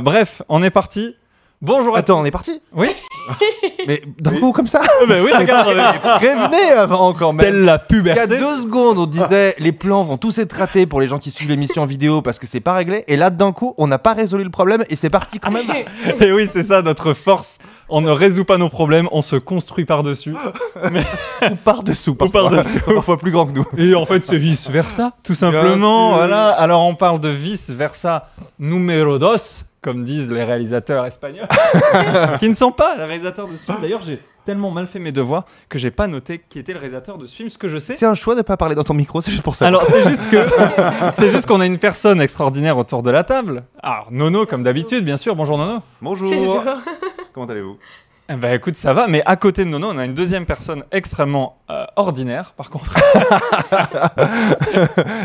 Bref, on est parti. Bonjour à tous. Attends, on est parti? Oui. Mais d'un coup comme ça? Ben oui, regarde. Prévenez avant quand même. Telle la Il y a puberté. 2 secondes, on disait les plans vont tous être ratés pour les gens qui suivent l'émission en vidéo parce que c'est pas réglé. Et là, d'un coup, on n'a pas résolu le problème et c'est parti quand même. Et oui, c'est ça notre force. On ne résout pas nos problèmes, on se construit par-dessus. Ou par-dessous, parfois. Parfois plus grand que nous. Et en fait, c'est vice-versa, tout simplement. Voilà. Alors, on parle de vice-versa numéro dos, comme disent les réalisateurs espagnols, qui ne sont pas les réalisateurs de ce film. D'ailleurs, j'ai tellement mal fait mes devoirs que j'ai pas noté qui était le réalisateur de ce film. Ce que je sais, C'est un choix de pas parler dans ton micro, c'est juste pour ça. alors c'est juste qu'on a une personne extraordinaire autour de la table. Alors Nono comme d'habitude, bien sûr. Bonjour Nono. Bonjour. Comment allez-vous? Eh ben écoute, ça va. Mais à côté de Nono, on a une deuxième personne extrêmement ordinaire. Par contre,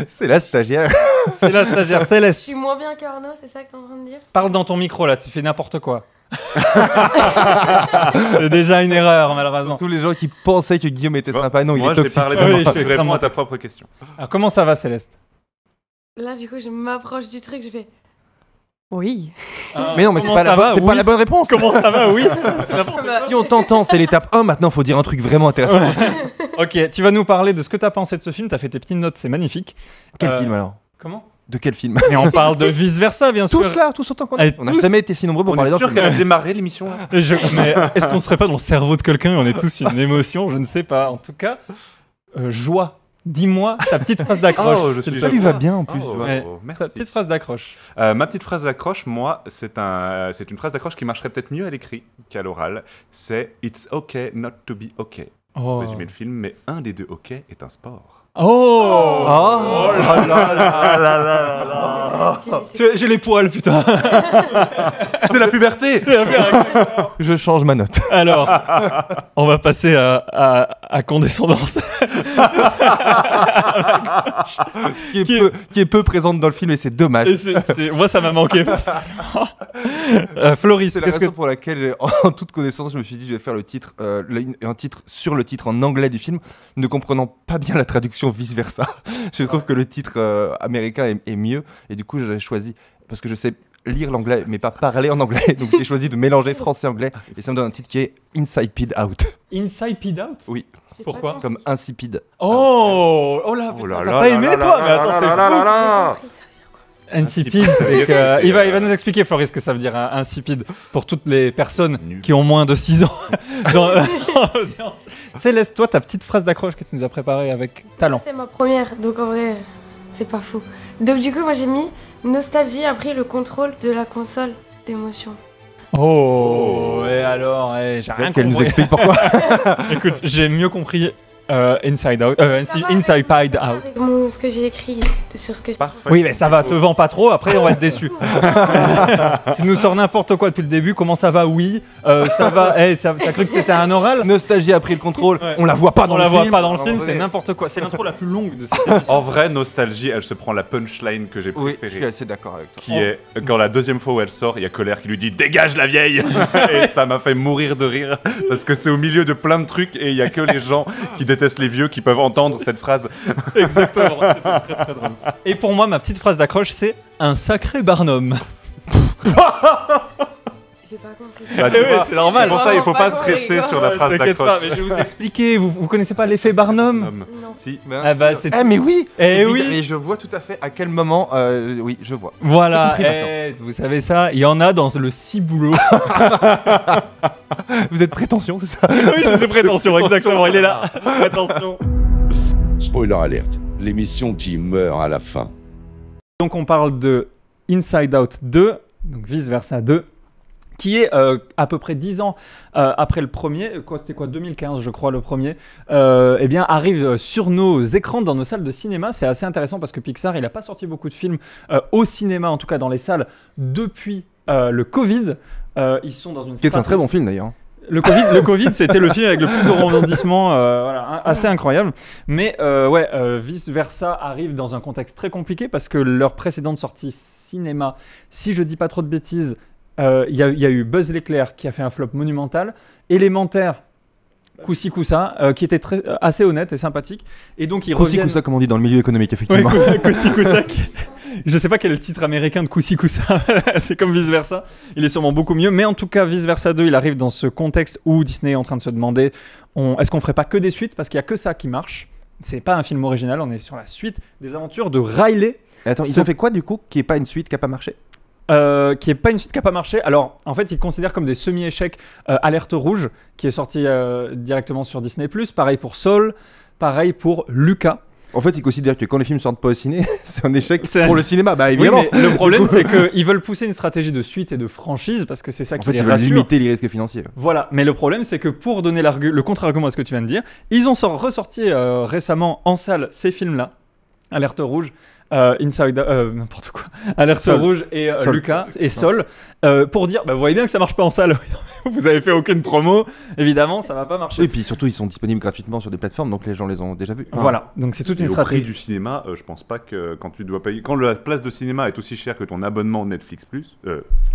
C'est la stagiaire. c'est la stagiaire Je Céleste. suis moins bien qu'Arnaud, c'est ça que t'es en train de dire? Parle dans ton micro là. Tu fais n'importe quoi. C'est déjà une erreur malheureusement. Tous les gens qui pensaient que Guillaume était Bon, sympa, non, il moi, est je vais toxique. parler Oui, de je moi. suis Réponds extrêmement à ta toxique. propre question. Alors comment ça va Céleste? Là, du coup, je m'approche du truc, je fais. Oui. Mais non, mais c'est Comment pas, ça la, va bonne, c'est pas Oui. la bonne réponse. Comment ça va? Oui. C'est n'importe quoi. Si on t'entend, c'est l'étape 1, maintenant faut dire un truc vraiment intéressant. Ok, tu vas nous parler de ce que tu as pensé de ce film. Tu as fait tes petites notes, c'est magnifique. Quel film alors? Comment? De quel film? Et on parle de vice-versa, bien sûr. Tous là, tous autant qu'on Allez, est. On n'a tous. jamais été si nombreux pour On parler est d'un sûr film. qu'elle a démarré l'émission là? Mais est-ce qu'on serait pas dans le cerveau de quelqu'un et on est tous une émotion? Je ne sais pas. En tout cas, joie. Dis-moi ta petite phrase d'accroche. Oh, je s'il suis te Ça lui plaît. va bien en plus. Oh, tu vois. Ouais. Ta merci. petite phrase d'accroche. Ma petite phrase d'accroche, moi, c'est une phrase d'accroche qui marcherait peut-être mieux à l'écrit qu'à l'oral. C'est It's okay not to be okay. Oh. Résumer le film, mais un des 2 hockey est un sport. Oh, Oh là là là là là là. C'est stylé, J'ai les poils, putain. C'est la puberté. Je change ma note. Alors, on va passer à condescendance. Qui est peu présente dans le film et c'est dommage. Et moi, ça m'a manqué. Floris, C'est la qu'est-ce que raison pour laquelle, en toute connaissance, je me suis dit je vais faire le titre, un titre sur le titre en anglais du film, ne comprenant pas bien la traduction vice-versa. Je trouve que le titre américain est mieux et du coup j'ai choisi, parce que je sais lire l'anglais mais pas parler en anglais, donc j'ai choisi de mélanger français et anglais et ça me donne un titre qui est Inside Out, Inside Out? Oui. j'ai Pourquoi pas compris. comme insipide. Oh, oh là, Oh putain, là t'as là pas là aimé là toi? là Mais là attends, là c'est là fou. là J'ai là. pas compris, ça veut dire quoi? Insipide, c'est que... il va nous expliquer, Floris, ce que ça veut dire insipide pour toutes les personnes Nul. qui ont moins de 6 ans dans l'audience. Céleste, toi, ta petite phrase d'accroche que tu nous as préparée avec talent. C'est ma première, donc en vrai, c'est pas fou. Donc, du coup, moi j'ai mis nostalgie a pris le contrôle de la console d'émotion. Oh, et alors, j'ai rien Qu'elle nous compris. explique pourquoi. Écoute, j'ai mieux compris Inside Out, Ça va Inside Out. avec ce que j'ai écrit, sur ce que j'ai Parfait. Oui, mais ça va, te vends pas trop, après on va être déçu. Tu nous sors n'importe quoi depuis le début, comment ça va? Oui, ça va, t'as cru que c'était un oral? Nostalgie a pris le contrôle, Ouais. on la voit pas dans On le la film. voit pas dans le En film, vrai. c'est n'importe quoi. C'est l'intro la plus longue de cette émission. En vrai, Nostalgie, elle se prend la punchline que j'ai Oui, je suis préférée. assez d'accord avec toi. Qui est, quand la deuxième fois où elle sort, il y a Colère qui lui dit « Dégage la vieille !» Et ça m'a fait mourir de rire, parce que c'est au milieu de plein de trucs, et il y a que les gens qui détestent les vieux qui peuvent entendre cette phrase. Exactement, c'était très très drôle. Et pour moi, ma petite phrase d'accroche, c'est un sacré Barnum. J'ai pas compris. Bah, tu Eh oui, vois, c'est normal. C'est pour ça, il faut pas Vraiment pas stresser compris, sur la phrase T'inquiète pas, d'accroche. mais je vais vous expliquer. Vous connaissez pas l'effet Barnum? Non. Si. Ah bah c'est Eh mais oui. Eh oui. Et je vois tout à fait à quel moment. Oui, je vois. Voilà, J'ai compris vous savez ça, il y en a dans le ciboulot. Vous êtes prétention, c'est ça? Oui, je sais prétention, exactement, il est là. Prétention. Spoiler alert, l'émission qui meurt à la fin. Donc on parle de Inside Out 2, donc Vice Versa 2, qui est à peu près 10 ans après le premier, c'était quoi, 2015 je crois le premier, eh bien arrive sur nos écrans, dans nos salles de cinéma. C'est assez intéressant parce que Pixar, il n'a pas sorti beaucoup de films au cinéma, en tout cas dans les salles, depuis le Covid. Ils sont dans une Qui est un très stratégie- bon film d'ailleurs. Le Covid, c'était le film avec le plus de rebondissements, voilà, assez incroyable. Mais Vice Versa arrive dans un contexte très compliqué parce que leur précédente sortie cinéma, si je dis pas trop de bêtises, il y a eu Buzz l'éclair qui a fait un flop monumental, Élémentaire Koussi Koussa, qui était assez honnête et sympathique. Et donc ils Koussi reviennent. Koussa, comme on dit dans le milieu économique, Ouais, effectivement. Koussi Koussa. Je sais pas quel est le titre américain de Koussi Koussa. C'est comme Vice Versa. Il est sûrement beaucoup mieux. Mais en tout cas, Vice Versa 2, il arrive dans ce contexte où Disney est en train de se demander est-ce qu'on ferait pas que des suites, parce qu'il y a que ça qui marche. C'est pas un film original, on est sur la suite des aventures de Riley. Et attends, ils ont fait quoi du coup qui est pas une suite qui a pas marché? Qui est pas une suite qui a pas marché. Alors en fait ils considèrent comme des semi-échecs Alerte Rouge qui est sorti directement sur Disney+, pareil pour Soul, pareil pour Luca. En fait, ils considèrent que quand les films sortent pas au ciné, c'est un échec C'est- pour le cinéma. Bah Oui, évidemment. mais le problème c'est qu'ils veulent pousser une stratégie de suite et de franchise parce que c'est ça En qui fait, les ils veulent rassure. limiter les risques financiers. Voilà, mais le problème c'est que pour donner le contre-argument à ce que tu viens de dire, ils ont ressorti récemment en salle ces films-là, Alerte Rouge, n'importe quoi, Alerte Sol. Rouge et Sol. Luca et Sol, pour dire, vous voyez bien que ça marche pas en salle, vous avez fait aucune promo, évidemment ça va pas marcher. Et puis surtout, ils sont disponibles gratuitement sur des plateformes, donc les gens les ont déjà vus. Enfin, Voilà, donc c'est toute Et une au prix stratégie. du cinéma, je pense pas que quand tu dois payer, quand la place de cinéma est aussi chère que ton abonnement Netflix Plus,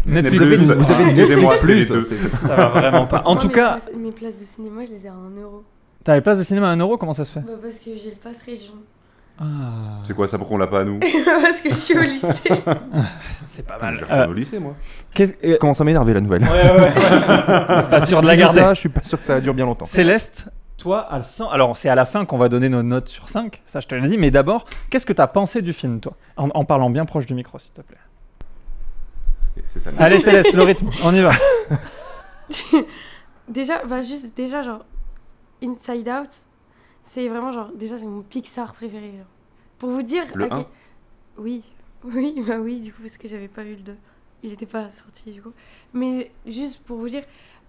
Netflix Vous avez, Plus, vous avez excusez-moi, Netflix c'est les Plus. deux. Ça va vraiment pas. En Moi, tout mes cas, mes places de cinéma, je les ai à 1 euro. t'as les places de cinéma à 1€, comment ça se fait? Bah, parce que j'ai le pass région. C'est quoi ça pour qu'on l'a pas à nous? Parce que je suis au lycée. C'est pas Je mal. vais retourner au lycée moi. Commence à m'énerver la nouvelle. Pas sûr de la Vu garder. ça, je suis pas sûr que ça dure bien longtemps. Céleste, toi, à le 100. Alors, c'est à la fin qu'on va donner nos notes sur 5, ça je te l'ai dit, mais d'abord, qu'est-ce que t'as pensé du film, toi en parlant bien proche du micro, s'il te plaît. Et c'est ça. Allez, Céleste, le rythme, on y va. Déjà, genre, Inside Out, c'est vraiment genre, déjà, c'est mon Pixar préféré. Genre. Pour vous dire. Le à 1? Oui, bah oui, du coup, parce que j'avais pas vu le 2. Il était pas sorti, du coup. Mais juste pour vous dire,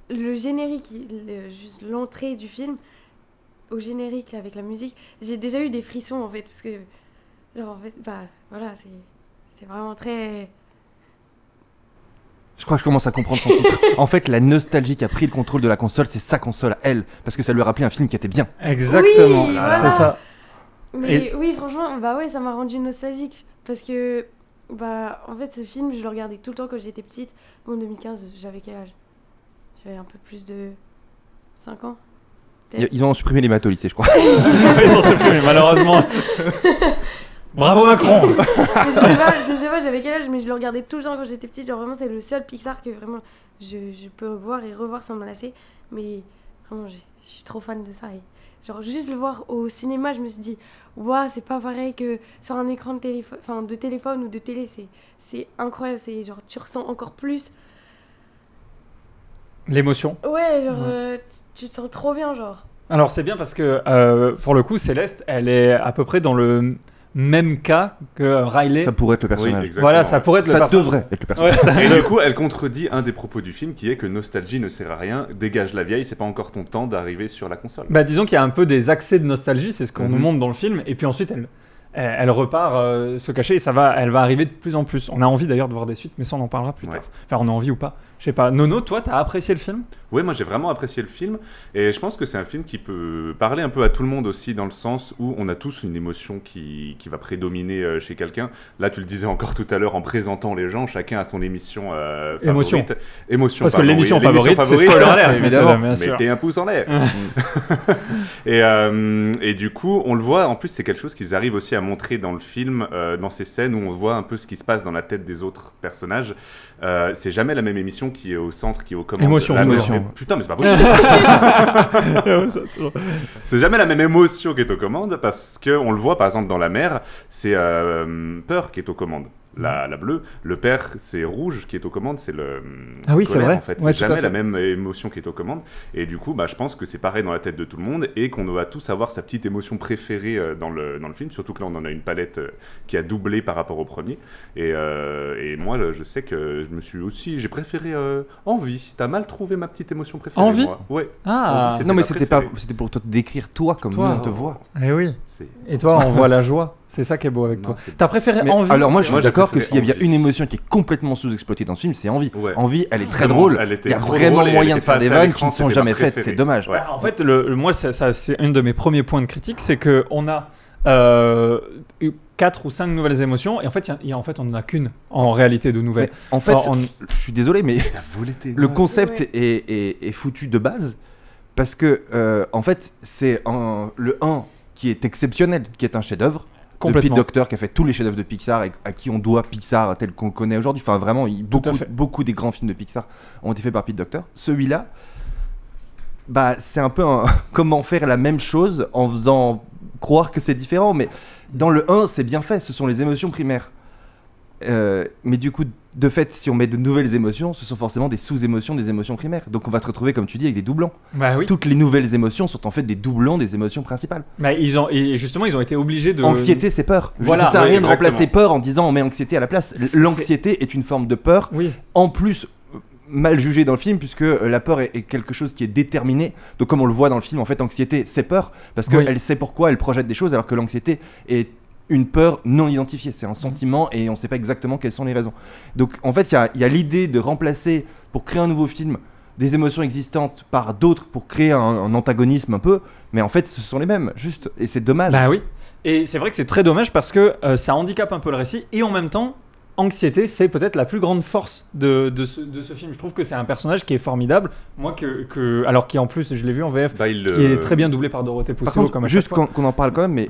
le générique, juste l'entrée du film, au générique, avec la musique, j'ai déjà eu des frissons, en fait, parce que, genre, en fait, bah, voilà, c'est vraiment très. Je crois que je commence à comprendre son titre. En fait, la nostalgie qui a pris le contrôle de la console, c'est sa console à elle. Parce que ça lui a rappelé un film qui était bien. Exactement, Oui, voilà. c'est ça. Mais oui, franchement, bah ouais, ça m'a rendu nostalgique. Parce que, bah, en fait, ce film, je le regardais tout le temps quand j'étais petite. Bon, en 2015, j'avais quel âge? J'avais un peu plus de 5 ans. Ils ont supprimé les maths au lycée, je crois. Ils sont supprimés, malheureusement. Bravo Macron. Mais je sais pas, j'avais quel âge, mais je le regardais tout le temps quand j'étais petite. Genre, vraiment, c'est le seul Pixar que vraiment je peux voir et revoir sans me lasser. Mais vraiment, je suis trop fan de ça. Et genre, juste le voir au cinéma, je me suis dit, waouh, c'est pas pareil que sur un écran de téléphone, enfin, de téléphone ou de télé. C'est incroyable. C'est genre, tu ressens encore plus. L'émotion. Ouais, genre, Ouais. tu te sens trop bien, genre. Alors c'est bien parce que pour le coup, Céleste, elle est à peu près dans le même cas que Riley. Ça pourrait être le Oui, personnage. exactement. Voilà, ça pourrait être le Ça personnage. devrait être le personnage. Ouais, ça- Et du coup, elle contredit un des propos du film qui est que nostalgie ne sert à rien, dégage la vieille, c'est pas encore ton temps d'arriver sur la console. Bah, disons qu'il y a un peu des accès de nostalgie, c'est ce qu'on Mhm. nous montre dans le film, et puis ensuite elle repart se cacher et elle va arriver de plus en plus. On a envie d'ailleurs de voir des suites, mais ça on en parlera plus Ouais. tard. Enfin, on a envie ou pas. Je sais pas. Nono, toi, t'as apprécié le film? Oui, moi j'ai vraiment apprécié le film et je pense que c'est un film qui peut parler un peu à tout le monde aussi dans le sens où on a tous une émotion qui va prédominer chez quelqu'un. Là, tu le disais encore tout à l'heure en présentant les gens, chacun a son émission favorite. Émotion. Émotion. Parce que pardon, l'émission oui, favorite, c'est spoiler alert, évidemment. bien sûr. Mettez un pouce en l'air. Et du coup, on le voit, en plus c'est quelque chose qu'ils arrivent aussi à montrer dans le film, dans ces scènes où on voit un peu ce qui se passe dans la tête des autres personnages. C'est jamais la même émission qui est au centre, qui est aux commandes. Émotion, La émotion. même- Putain, mais c'est pas possible. C'est jamais la même émotion qui est aux commandes parce que on le voit par exemple dans La Mer, c'est Peur qui est aux commandes. La bleue, le père c'est Rouge qui est aux commandes, c'est le Ah oui, c'est colère, vrai. en fait, Ouais, c'est tout à jamais fait. la même émotion qui est aux commandes et du coup bah, je pense que c'est pareil dans la tête de tout le monde et qu'on doit tous avoir sa petite émotion préférée dans le film, surtout que là on en a une palette qui a doublé par rapport au premier et moi je sais que j'ai préféré Envie. T'as mal trouvé ma petite émotion préférée? Envie? moi. Ouais. Ah, Envie, Non, mais ma c'était pas, préférée. c'était pour te décrire toi comme Toi. nous on te voit. eh oui. C'est- Et toi, on voit la joie. C'est ça qui est beau avec Non, toi. c'est- T'as préféré Mais Envie? alors moi je Moi, suis j'ai d'accord que préféré s'il y a bien Envie. une émotion qui est complètement sous-exploitée dans ce film, c'est Envie. Ouais. Envie, elle est très Vraiment, drôle. elle était Il y a trop vraiment drôle et elle moyen de était faire pas des assez à vannes l'écran, qui ne sont c'était ma jamais faites. préférée. C'est dommage. Ouais. Bah, en fait, moi, ça, c'est un de mes premiers points de critique, c'est que on a 4 ou 5 nouvelles émotions, et en fait, en fait, on n'en a qu'une en réalité de nouvelles. Mais en fait, Enfin, je suis désolé, mais T'as volé tes le notes. concept Ouais. est foutu de base Parce que, en fait, c'est le 1 qui est exceptionnel, qui est un chef-d'œuvre. De Pete Complètement. Docter, qui a fait tous les chefs-d'œuvre de Pixar et à qui on doit Pixar tel qu'on le connaît aujourd'hui. Enfin, vraiment, beaucoup des grands films de Pixar ont été faits par Pete Docter. Celui-là, bah, c'est un peu comment faire la même chose en faisant croire que c'est différent. Mais dans le 1, c'est bien fait, ce sont les émotions primaires. Mais du coup, de fait, si on met de nouvelles émotions, ce sont forcément des sous-émotions des émotions primaires. Donc on va se retrouver, comme tu dis, avec des doublons. Bah oui. Toutes les nouvelles émotions sont en fait des doublons des émotions principales. Bah, et justement, ils ont été obligés de. Anxiété, c'est peur. Voilà, ça sert à oui, rien de exactement. remplacer peur en disant on met anxiété à la place. L'anxiété est une forme de peur. Oui. En plus, mal jugée dans le film, puisque la peur est quelque chose qui est déterminé. Donc comme on le voit dans le film, en fait, anxiété, c'est peur. Parce qu'elle Oui. sait pourquoi elle projette des choses, alors que l'anxiété est une peur non identifiée. C'est un sentiment et on ne sait pas exactement quelles sont les raisons. Donc en fait, il y a l'idée de remplacer, pour créer un nouveau film, des émotions existantes par d'autres pour créer un antagonisme un peu. Mais en fait, ce sont les mêmes, juste. Et c'est dommage. Bah oui. Et c'est vrai que c'est très dommage parce que ça handicape un peu le récit et en même temps, Anxiété, c'est peut-être la plus grande force de ce film. Je trouve que c'est un personnage qui est formidable. Moi, alors qui en plus, je l'ai vu en VF, Bah, qui est très bien doublé par Dorothée Par Pousseau. contre, comme à juste chaque fois. qu'on en parle quand même, mais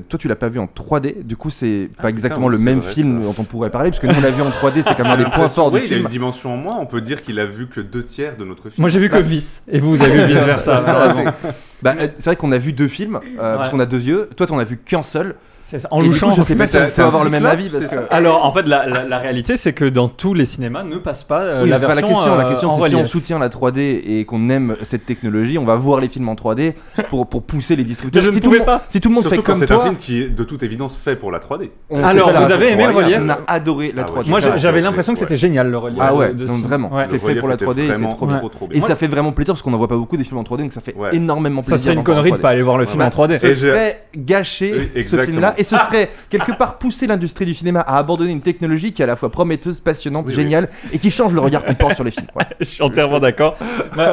toi tu l'as pas vu en 3D, du coup c'est pas putain, exactement oui, le c'est même vrai, film ça. dont on pourrait parler, parce que nous on l'a vu en 3D, c'est quand même un des points forts du Oui, il a film. une dimension en moins. On peut dire qu'il a vu que 2/3 de notre film. Moi, j'ai vu que Vice et vous avez vu Vice Versa. C'est vrai qu'on a vu deux films, parce qu'on a deux yeux. Toi t'en as vu qu'un seul. C'est ça. En Et du louchant. coup, je sais pas Mais si on t'as peut un avoir le même cyclope, avis, parce c'est que. ça Alors, en fait, la réalité, c'est que dans tous les cinémas ne passe pas Oui, la c'est pas version. la question. La question, en c'est si on relief. soutient la 3D et qu'on aime cette technologie, on va voir les films en 3D pour pousser les distributeurs. Mais je ne Si tout pouvais le pas. monde- Si tout le monde Surtout fait quand comme c'est un toi, film qui est de toute évidence fait pour la 3D. on Alors, sait faire vous la avez réflexion. aimé le relief On a adoré la Ah ouais. 3D. Moi, Ah, j'avais ok, l'impression que ouais. c'était génial le relief. Ah ouais, de non, ce- vraiment. Ouais. C'est fait pour la 3D et c'est trop bien. trop Et ça fait vraiment plaisir parce qu'on n'en voit pas beaucoup des films en 3D, donc ça fait Ouais. énormément Ça plaisir. serait une d'en voir en connerie de 3D. pas aller voir le film Bah, en 3D. Ce Et je- serait gâcher Oui, ce exactement. film-là et ce serait quelque part pousser l'industrie du cinéma à abandonner une technologie qui est à la fois prometteuse, passionnante, Oui, géniale et qui change le regard qu'on porte sur les films. Voilà. Je suis entièrement d'accord.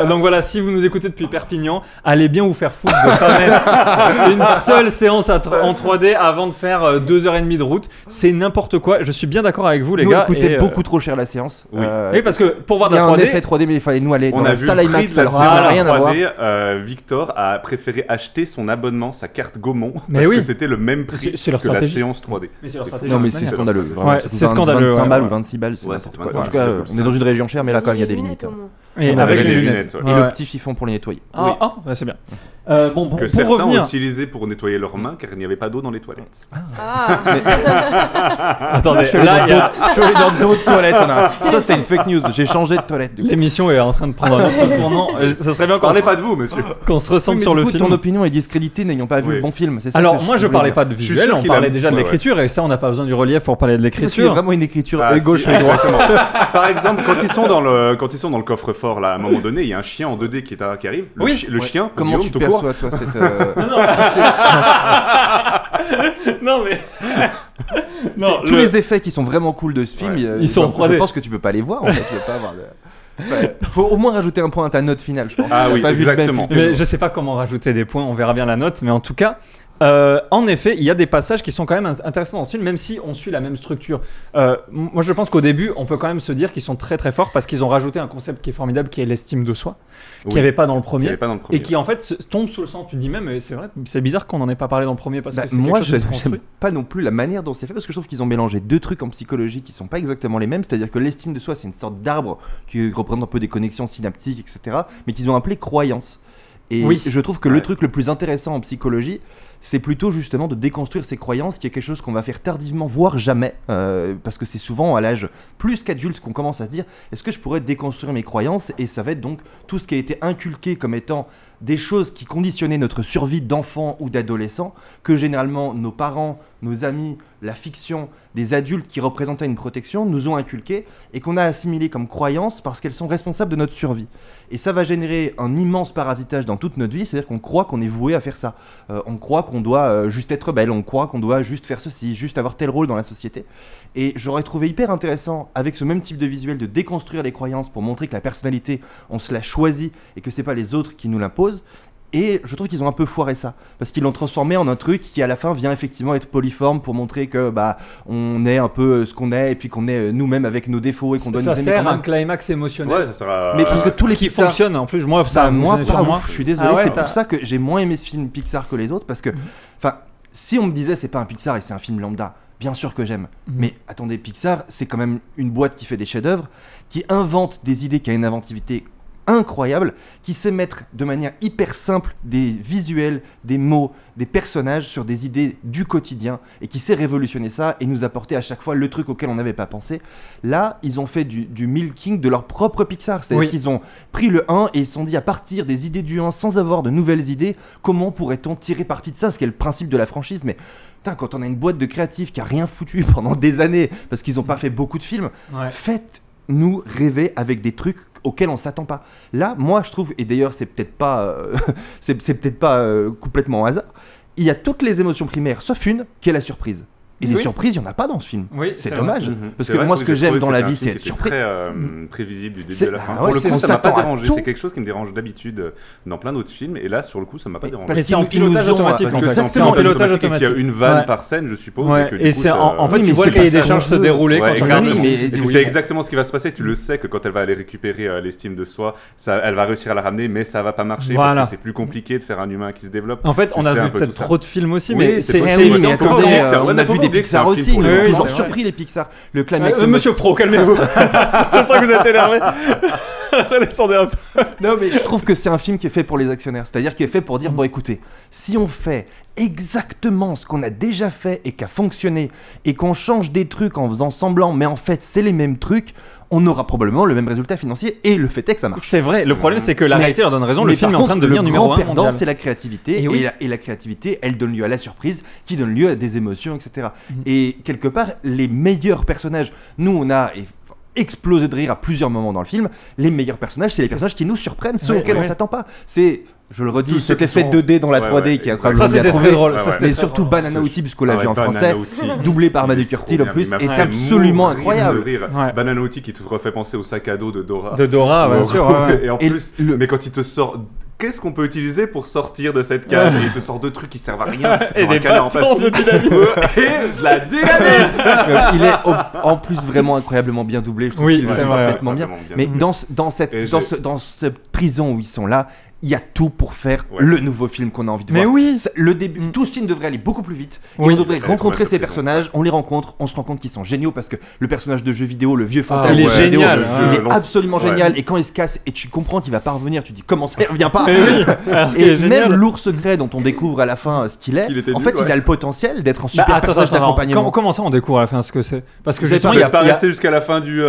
Donc voilà, si vous nous écoutez depuis Perpignan, allez bien vous faire foutre de pas mettre une seule séance en 3D avant de faire 2h30 de route. C'est n'importe quoi. Je suis bien d'accord avec vous, les Nous, gars. elle coûtait et, beaucoup trop cher la séance. Oui. Oui, parce que pour voir Il de y la a un 3D, effet 3D, mais il fallait nous aller dans On a la vu salle le prix IMAX, de la alors séance ça n'a en rien à voir. 3D. Victor a préféré acheter son abonnement, sa carte Gaumont, Mais parce oui. que c'était le même prix C'est leur que la stratégie. séance 3D. mais c'est leur C'est stratégie. Non, mais de c'est manière. scandaleux. vraiment. Ouais, Ça c'est coûte scandaleux, 25 ouais, balles ouais. ou 26 balles, c'est Ouais, n'importe c'est quoi. 25, En tout cas, c'est on est dans une région chère, mais là, quand même, il y a des Les limites. lunettes, au moins. Et On avec avait les les lunettes. lunettes, ouais. Et Ouais. le petit chiffon pour les nettoyer. Ah, ah, ouais, c'est bien. Bon, Que pour certains revenir. ont utilisé pour nettoyer leurs mains car il n'y avait pas d'eau dans les toilettes. Ah, Attendez, Je suis allé là, dans il y a- d'autres- je suis allé dans d'autres toilettes. Ça, c'est une fake news. J'ai changé de toilette. du coup. l'émission est en train de prendre un autre tournant. Ça serait bien qu'on Parlez se, pas de vous, monsieur. qu'on se Oui, ressente mais sur du le coup, film. ton opinion est discréditée n'ayant pas vu Oui. le bon film. C'est ça Alors, que moi, je voulais parlais dire. pas de Je suis visuel, sûr on qu'il a- parlait déjà de Ouais, l'écriture, et ça, on n'a pas besoin du relief pour parler de Parce qu'il y a l'écriture. vraiment une écriture Ah, œil gauche, si, œil droit. exactement. Par exemple, quand ils sont dans le coffre-fort, là, à un moment donné, il y a un chien en 2D qui arrive. Oui. Le chien, Comment Guillaume, tu tout court, perçois, toi, cette. Non, mais. non, Tous les effets qui sont vraiment cool de ce film, Ouais. Ils sont en 3D. Je pense que tu peux pas les voir en fait. Tu peux pas avoir de... Ouais. Faut au moins rajouter un point à ta note finale, je pense. Ah Tu as oui, pas vu le même exactement. film que Mais nous. je sais pas comment rajouter des points, on verra bien la note, mais en tout cas, en effet, il y a des passages qui sont quand même intéressants dans ce film, même si on suit la même structure. Moi, je pense qu'au début, on peut quand même se dire qu'ils sont très très forts parce qu'ils ont rajouté un concept qui est formidable, qui est l'estime de soi, qu'il n'y Oui. avait pas dans le Il n'y premier. avait pas dans le premier. Et qui en fait tombe sous le sens. Tu te dis même, c'est vrai, c'est bizarre qu'on n'en ait pas parlé dans le premier parce Bah, que c'est moi, quelque chose qui se j'aime construit. pas non plus la manière dont c'est fait parce que je trouve qu'ils ont mélangé deux trucs en psychologie qui sont pas exactement les mêmes. C'est-à-dire que l'estime de soi, c'est une sorte d'arbre qui représente un peu des connexions synaptiques, etc. Mais qu'ils ont appelé croyance. Et Oui. je trouve que Ouais. le truc le plus intéressant en psychologie, c'est plutôt justement de déconstruire ces croyances, qui est quelque chose qu'on va faire tardivement, voire jamais, parce que c'est souvent à l'âge plus qu'adulte qu'on commence à se dire est-ce que je pourrais déconstruire mes croyances, et ça va être donc tout ce qui a été inculqué comme étant des choses qui conditionnaient notre survie d'enfant ou d'adolescent, que généralement nos parents, nos amis, la fiction, des adultes qui représentaient une protection nous ont inculqué et qu'on a assimilé comme croyances parce qu'elles sont responsables de notre survie. Et ça va générer un immense parasitage dans toute notre vie, c'est-à-dire qu'on croit qu'on est voué à faire ça. On croit qu'on doit juste être rebelle, on croit qu'on doit juste faire ceci, juste avoir tel rôle dans la société. Et j'aurais trouvé hyper intéressant, avec ce même type de visuel, de déconstruire les croyances pour montrer que la personnalité, on se la choisit et que c'est pas les autres qui nous l'imposent. Et je trouve qu'ils ont un peu foiré ça, parce qu'ils l'ont transformé en un truc qui à la fin vient effectivement être polyforme pour montrer que on est un peu ce qu'on est et puis qu'on est nous-mêmes avec nos défauts et qu'on doit nous Ça aimer sert quand à un même. climax émotionnel. Ouais, ça sera. Mais parce que tous les qui Pixar, fonctionne en plus. Moi, ça a moi fonctionné pas sur moi. ouf, je suis désolé, Ah ouais, c'est t'as- pour ça que j'ai moins aimé ce film Pixar que les autres, parce que si on me disait c'est pas un Pixar et c'est un film lambda, bien sûr que j'aime. Mais attendez, Pixar, c'est quand même une boîte qui fait des chefs-d'œuvre, qui invente des idées, qui a une inventivité incroyable, qui sait mettre de manière hyper simple des visuels, des mots, des personnages sur des idées du quotidien, et qui sait révolutionner ça et nous apporter à chaque fois le truc auquel on n'avait pas pensé. Là, ils ont fait du milking de leur propre Pixar, c'est-à-dire qu'ils ont pris le 1 et ils se sont dit à partir des idées du 1, sans avoir de nouvelles idées, comment pourrait-on tirer parti de ça, ce qui est le principe de la franchise. Mais putain, quand on a une boîte de créatifs qui a rien foutu pendant des années, parce qu'ils n'ont pas fait beaucoup de films, faites-nous rêver avec des trucs auxquels on s'attend pas. Là, moi, je trouve, et d'ailleurs, c'est peut-être pas, complètement au hasard, il y a toutes les émotions primaires, sauf une, qui est la surprise. Et des surprises, il n'y en a pas dans ce film. Oui, c'est c'est dommage. Mhm. Parce C'est que vrai moi, ce que j'ai j'aime trouvé dans la c'était un vie, film c'est être qui était surpris. très prévisible du début C'est- à la fin. ah Pour ouais, le c'est- coup, on ça m'a pas s'attend à dérangé. tout. C'est quelque chose qui me dérange d'habitude dans plein d'autres films. Et là, sur le coup, ça m'a pas dérangé. Parce Mais c'est en qu'ils nous pilotage ont- automatique, Parce en que fait. c'est en C'est en pilotage automatique et qu'il y a automatique. une vanne Ouais. par scène, je suppose. Ouais. Et que, du Et coup, c'est ça- en fait, Oui, tu mais vois c'est le cahier pas ça des charges qu'on se veut. dérouler Ouais, quand tu regardes. exactement. mais- Et tu oui. sais exactement ce qui va se passer. Tu le sais que quand elle va aller récupérer l'estime de soi, elle va réussir à la ramener, mais ça va pas marcher Voilà. parce que c'est plus compliqué de faire un humain qui se développe. En fait, Tu on a sais un vu peu peut-être tout ça. trop de films aussi, Oui, mais c'est c'est. pas- Eh oui, c'est- mais on peut pas attendez, oublier que ça- on on a a vu pas des oublié que c'est un Pixar film aussi, pour ils les nous ont enfants. toujours Oui, c'est surpris les Pixar. Le climax. Monsieur Pro, calmez-vous. Je sens que vous êtes énervé. Redescendez un peu. Non, mais je trouve que c'est un film qui est fait pour les actionnaires. C'est-à-dire qui est fait pour dire bon, écoutez, si on fait exactement ce qu'on a déjà fait et qui a fonctionné, et qu'on change des trucs en faisant semblant, mais en fait c'est les mêmes trucs, on aura probablement le même résultat financier. Et le fait est que ça marche. C'est vrai, le problème c'est que la Mais- réalité leur donne raison, le Mais film est par en train de contre, devenir le numéro grand 1 perdant, mondial. c'est la créativité, Et oui. et la créativité, elle donne lieu à la surprise, qui donne lieu à des émotions, etc. Mhm. Et quelque part, les meilleurs personnages, nous on a explosé de rire à plusieurs moments dans le film, les meilleurs personnages, c'est les personnages qui nous surprennent, ceux Ouais, auxquels ouais. on s'attend pas. C'est, je le redis, Tous ceux cet qui effet sont- 2D dans la Ouais, 3D ouais, qui est exactement. incroyable Ça bien c'était trouvé. très drôle. Ouais, Ça, ouais. c'était Mais très surtout drôle. Bananauti, puisqu'on l'a Ah vu ouais, en français, Bananauti. doublé par Il Manu est trop Curtil en bien, plus, il m'a est fait absolument mourir de incroyable. rire. Ouais. Bananauti qui te refait penser au sac à dos de Dora. De Dora, bien sûr. ouais, ouais. Et en Et plus, le- mais quand il te sort, qu'est-ce qu'on peut utiliser pour sortir de cette case? Et il te sort deux trucs qui servent à rien. Et genre des un canard en bâtons de plastique. Et de la dynamite. Il est en plus vraiment incroyablement bien doublé, je trouve Oui, qu'il le c'est fait vrai, parfaitement bien. Vraiment bien. Mais Mhm. dans cette prison où ils sont là, il y a tout pour faire Ouais. le nouveau film qu'on a envie de Mais voir. oui. Le début, Mm. tout ce film devrait aller beaucoup plus vite. Et Oui. on devrait Ouais, rencontrer ouais, ces ouais, personnages. On les rencontre, on se rend compte qu'ils sont géniaux parce que le personnage de jeu vidéo, le vieux fantasme, il est de jeu vidéo, génial, il ouais. est absolument Ouais. génial. Et quand il se casse et tu comprends qu'il va pas revenir, tu dis comment ça il revient pas. Mais oui. Il Et est génial. même l'ours secret dont on découvre à la fin ce qu'il est, Il était en nul, fait, il ouais. a le potentiel d'être un Bah, super attends, personnage attends, d'accompagnement. comment ça on découvre à la fin ce que c'est? Parce que Vous êtes justement, Vous il y êtes pas a, resté jusqu'à la fin du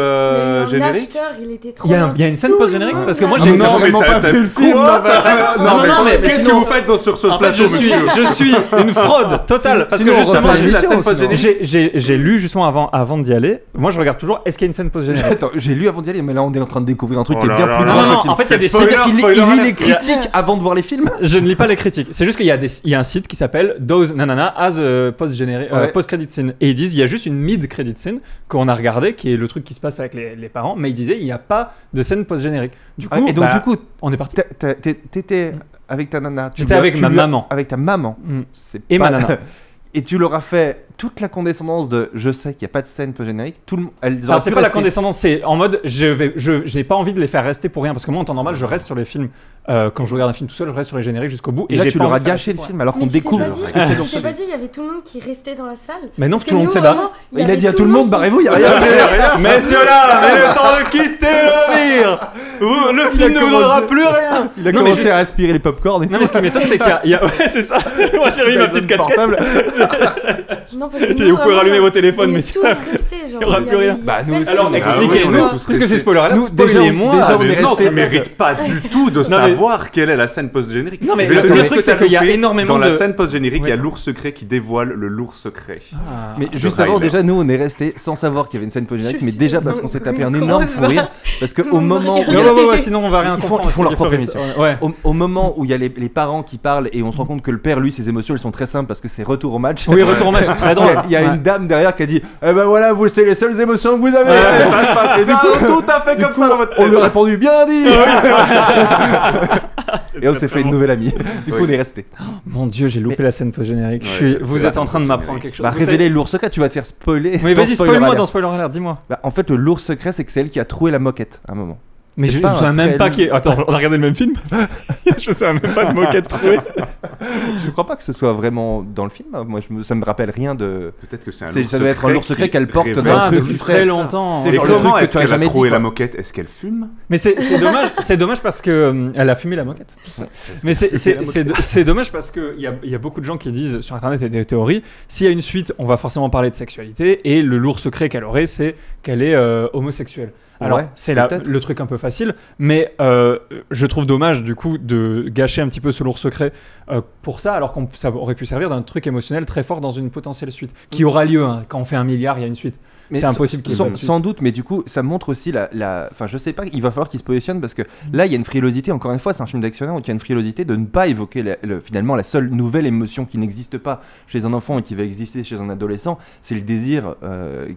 générique? Il était trop il y a bien. une scène Tout post-générique le parce que monde moi l'a j'ai vu. Non, mais vraiment t'as- pas vu le t'as- film. Quoi, non, ça- Non, mais attendez, mais qu'est-ce sinon- que vous faites sur ce En fait, plateau, monsieur? je suis une fraude totale parce Sinon, que on justement refait j'ai l'émission, la scène sinon. post-générique. j'ai lu justement avant d'y aller. Moi je regarde toujours est-ce qu'il y a une scène post-générique. Attends, j'ai lu avant d'y aller, mais là on est en train de découvrir un truc Oh qui est là bien là plus là grand là. que le Non, film. en fait il y a des Spoiler, sites. Parce qu'il spoiler il lit les alert. critiques avant de voir les films. Je ne lis pas les critiques. C'est juste qu'il y a un site qui s'appelle Those Nanana as Ouais. post-credit scene. Et ils disent il y a juste une mid-credit scene qu'on a regardé, qui est le truc qui se passe avec les parents. Mais ils disaient il n'y a pas de scène post-générique. Du coup, Et donc bah, du coup, on est parti. t'étais avec ta nana. J'étais avec ma maman. Avec ta maman. Mm. C'est Et pas- ma nana. Et tu leur as fait toute la condescendance de je sais qu'il n'y a pas de scène post-générique. Tout le monde. Alors c'est pas la condescendance, c'est en mode j'ai pas envie de les faire rester pour rien parce que moi en temps normal je reste sur les films quand je regarde un film tout seul, je reste sur les génériques jusqu'au bout Et là, j'ai tu pas leur as envie de faire gâché le rester film alors qu'on Mais tu t'es découvre pas dit- ce que c'est tu dans t'es ce pas film. dit, il y avait tout le monde qui restait dans la salle. Mais non, Parce tout le monde que s'est nous, barré. vraiment, Il a avait dit à tout le monde, barrez-vous, il n'y a rien. Messieurs là, il est temps de quitter le navire. Le film ne vous donnera plus rien. Il a Non, mais commencé à aspirer les popcorn et tout. Non mais ce qui m'étonne c'est qu'il y a ouais c'est ça. Moi j'ai remis ma petite casquette. Portable. Non, parce que Vous nous, pouvez vraiment, rallumer vos téléphones, on est messieurs. tous restés, genre, Il y aura y plus avait- rien. Bah, nous aussi. Alors Ah oui, expliquez-nous on est tous parce que c'est restés. spoiler alert. Nous, déjà, Spoilez-moi. déjà, on Mais est non, resté tu mérites pas du tout de mais- savoir quelle est la scène post-générique. Non, mais Je vais le te dire truc, que c'est t'as qu'il y a loupé. énormément Dans de- la scène post-générique, il y a Oui. l'ours secret qui dévoile le lourd secret. Ah. Mais de juste avant, Ryder. déjà, nous, on est resté sans savoir qu'il y avait une scène post-générique, Je mais sais. déjà parce qu'on s'est tapé un Comment énorme ça fou rire. Parce Tout le qu'au monde moment où. regarde. Ouais, sinon on va rien Ils font- comprendre. ils font leur propre émission. Ouais. Au moment où il y a les parents qui parlent et on se rend compte que le père, lui, ses émotions, elles sont très simples parce que c'est retour au match. Oui, retour au match, très drôle. Il y a Ouais. une dame derrière qui a dit eh ben voilà, vous, c'est les seules émotions que vous avez. Ouais. Ça se passe. Et du coup, tout à fait du comme coup, ça dans votre on tête. lui a répondu bien dit. C'est Et on très, s'est très fait une bon. nouvelle amie. Du coup, Oui. on est resté. Mon Dieu, j'ai loupé la scène post-générique. Ouais, Vous la êtes en train de scène m'apprendre post-générique. quelque chose. Bah, Vous savez- révéler l'ours secret, tu vas te faire spoiler. Mais dans vas-y, Spoiler spoil-moi Alert. dans Spoiler Alert, dis-moi. Bah, en fait, le lourd secret, c'est que c'est elle qui a trouvé la moquette à un moment. Mais C'est je pas ne un sais même très pas long- qui est. Attends, on a regardé le même film Je sais même pas de moquette trouvée. Je crois pas que ce soit vraiment dans le film. Moi, ça me rappelle rien de. Peut-être que c'est un C'est- lourd ça doit être un lourd secret qui qu'elle porte révèle- dans un Ah, truc, depuis tu très sais. longtemps. C'est Et genre le comment truc que est-ce tu aurais qu'elle a jamais dit, trouvé quoi. la moquette? Est-ce qu'elle fume? Mais c'est dommage, c'est dommage parce que elle a fumé la moquette. Mais c'est dommage parce que il y a beaucoup de gens qui disent sur internet et des théories, s'il y a une suite, on va forcément parler de sexualité et le lourd secret qu'elle aurait, c'est qu'elle est homosexuelle. Alors Ouais, c'est peut-être. le truc un peu facile, mais je trouve dommage du coup de gâcher un petit peu ce lourd secret pour ça, alors que ça aurait pu servir d'un truc émotionnel très fort dans une potentielle suite qui aura lieu hein. Quand on fait 1 milliard, il y a une suite. Mais C'est impossible qu'il y ait pas de suite. sans doute, mais du coup, ça montre aussi Enfin, je sais pas, il va falloir qu'il se positionne parce que là, il y a une frilosité, encore une fois, c'est un film d'actionnaire, donc il y a une frilosité de ne pas évoquer finalement la seule nouvelle émotion qui n'existe pas chez un enfant et qui va exister chez un adolescent, c'est le désir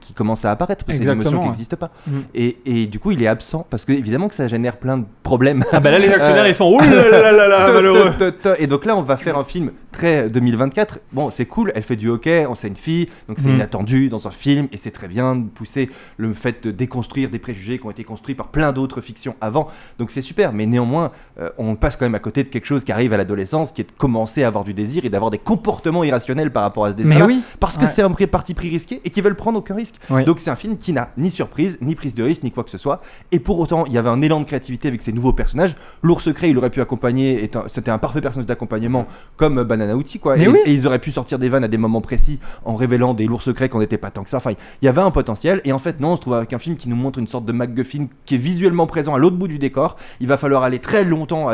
qui commence à apparaître, parce que c'est une émotion Exactement, qui ouais. n'existe pas. Mhm. Et du coup, il est absent parce que évidemment que ça génère plein de problèmes. Ah bah là les actionnaires ils font ouh là là malheureux. Et donc là, on va faire un film très 2024. Bon, c'est cool, elle fait du hockey, c'est une fille, donc c'est Mhm. inattendu dans un film, et c'est très bien de pousser le fait de déconstruire des préjugés qui ont été construits par plein d'autres fictions avant. Donc c'est super, mais néanmoins, on passe quand même à côté de quelque chose qui arrive à l'adolescence, qui est de commencer à avoir du désir et d'avoir des comportements irrationnels par rapport à ce désir. Mais oui. Parce que Ouais. c'est un parti pris risqué et qu'ils veulent prendre aucun risque. Oui. Donc c'est un film qui n'a ni surprise, ni prise de risque, ni quoi que ce soit. Et pour autant, il y avait un élan de créativité avec ces nouveaux personnages. L'ours secret, il aurait pu accompagner, c'était un parfait personnage d'accompagnement comme Banana Outi, quoi. Mais Et, oui. et ils auraient pu sortir des vannes à des moments précis en révélant des lourds secrets qu'on n'était pas tant que ça. Enfin, il y avait un potentiel. Et en fait, non, on se trouve avec un film qui nous montre une sorte de MacGuffin qui est visuellement présent à l'autre bout du décor. Il va falloir aller très longtemps.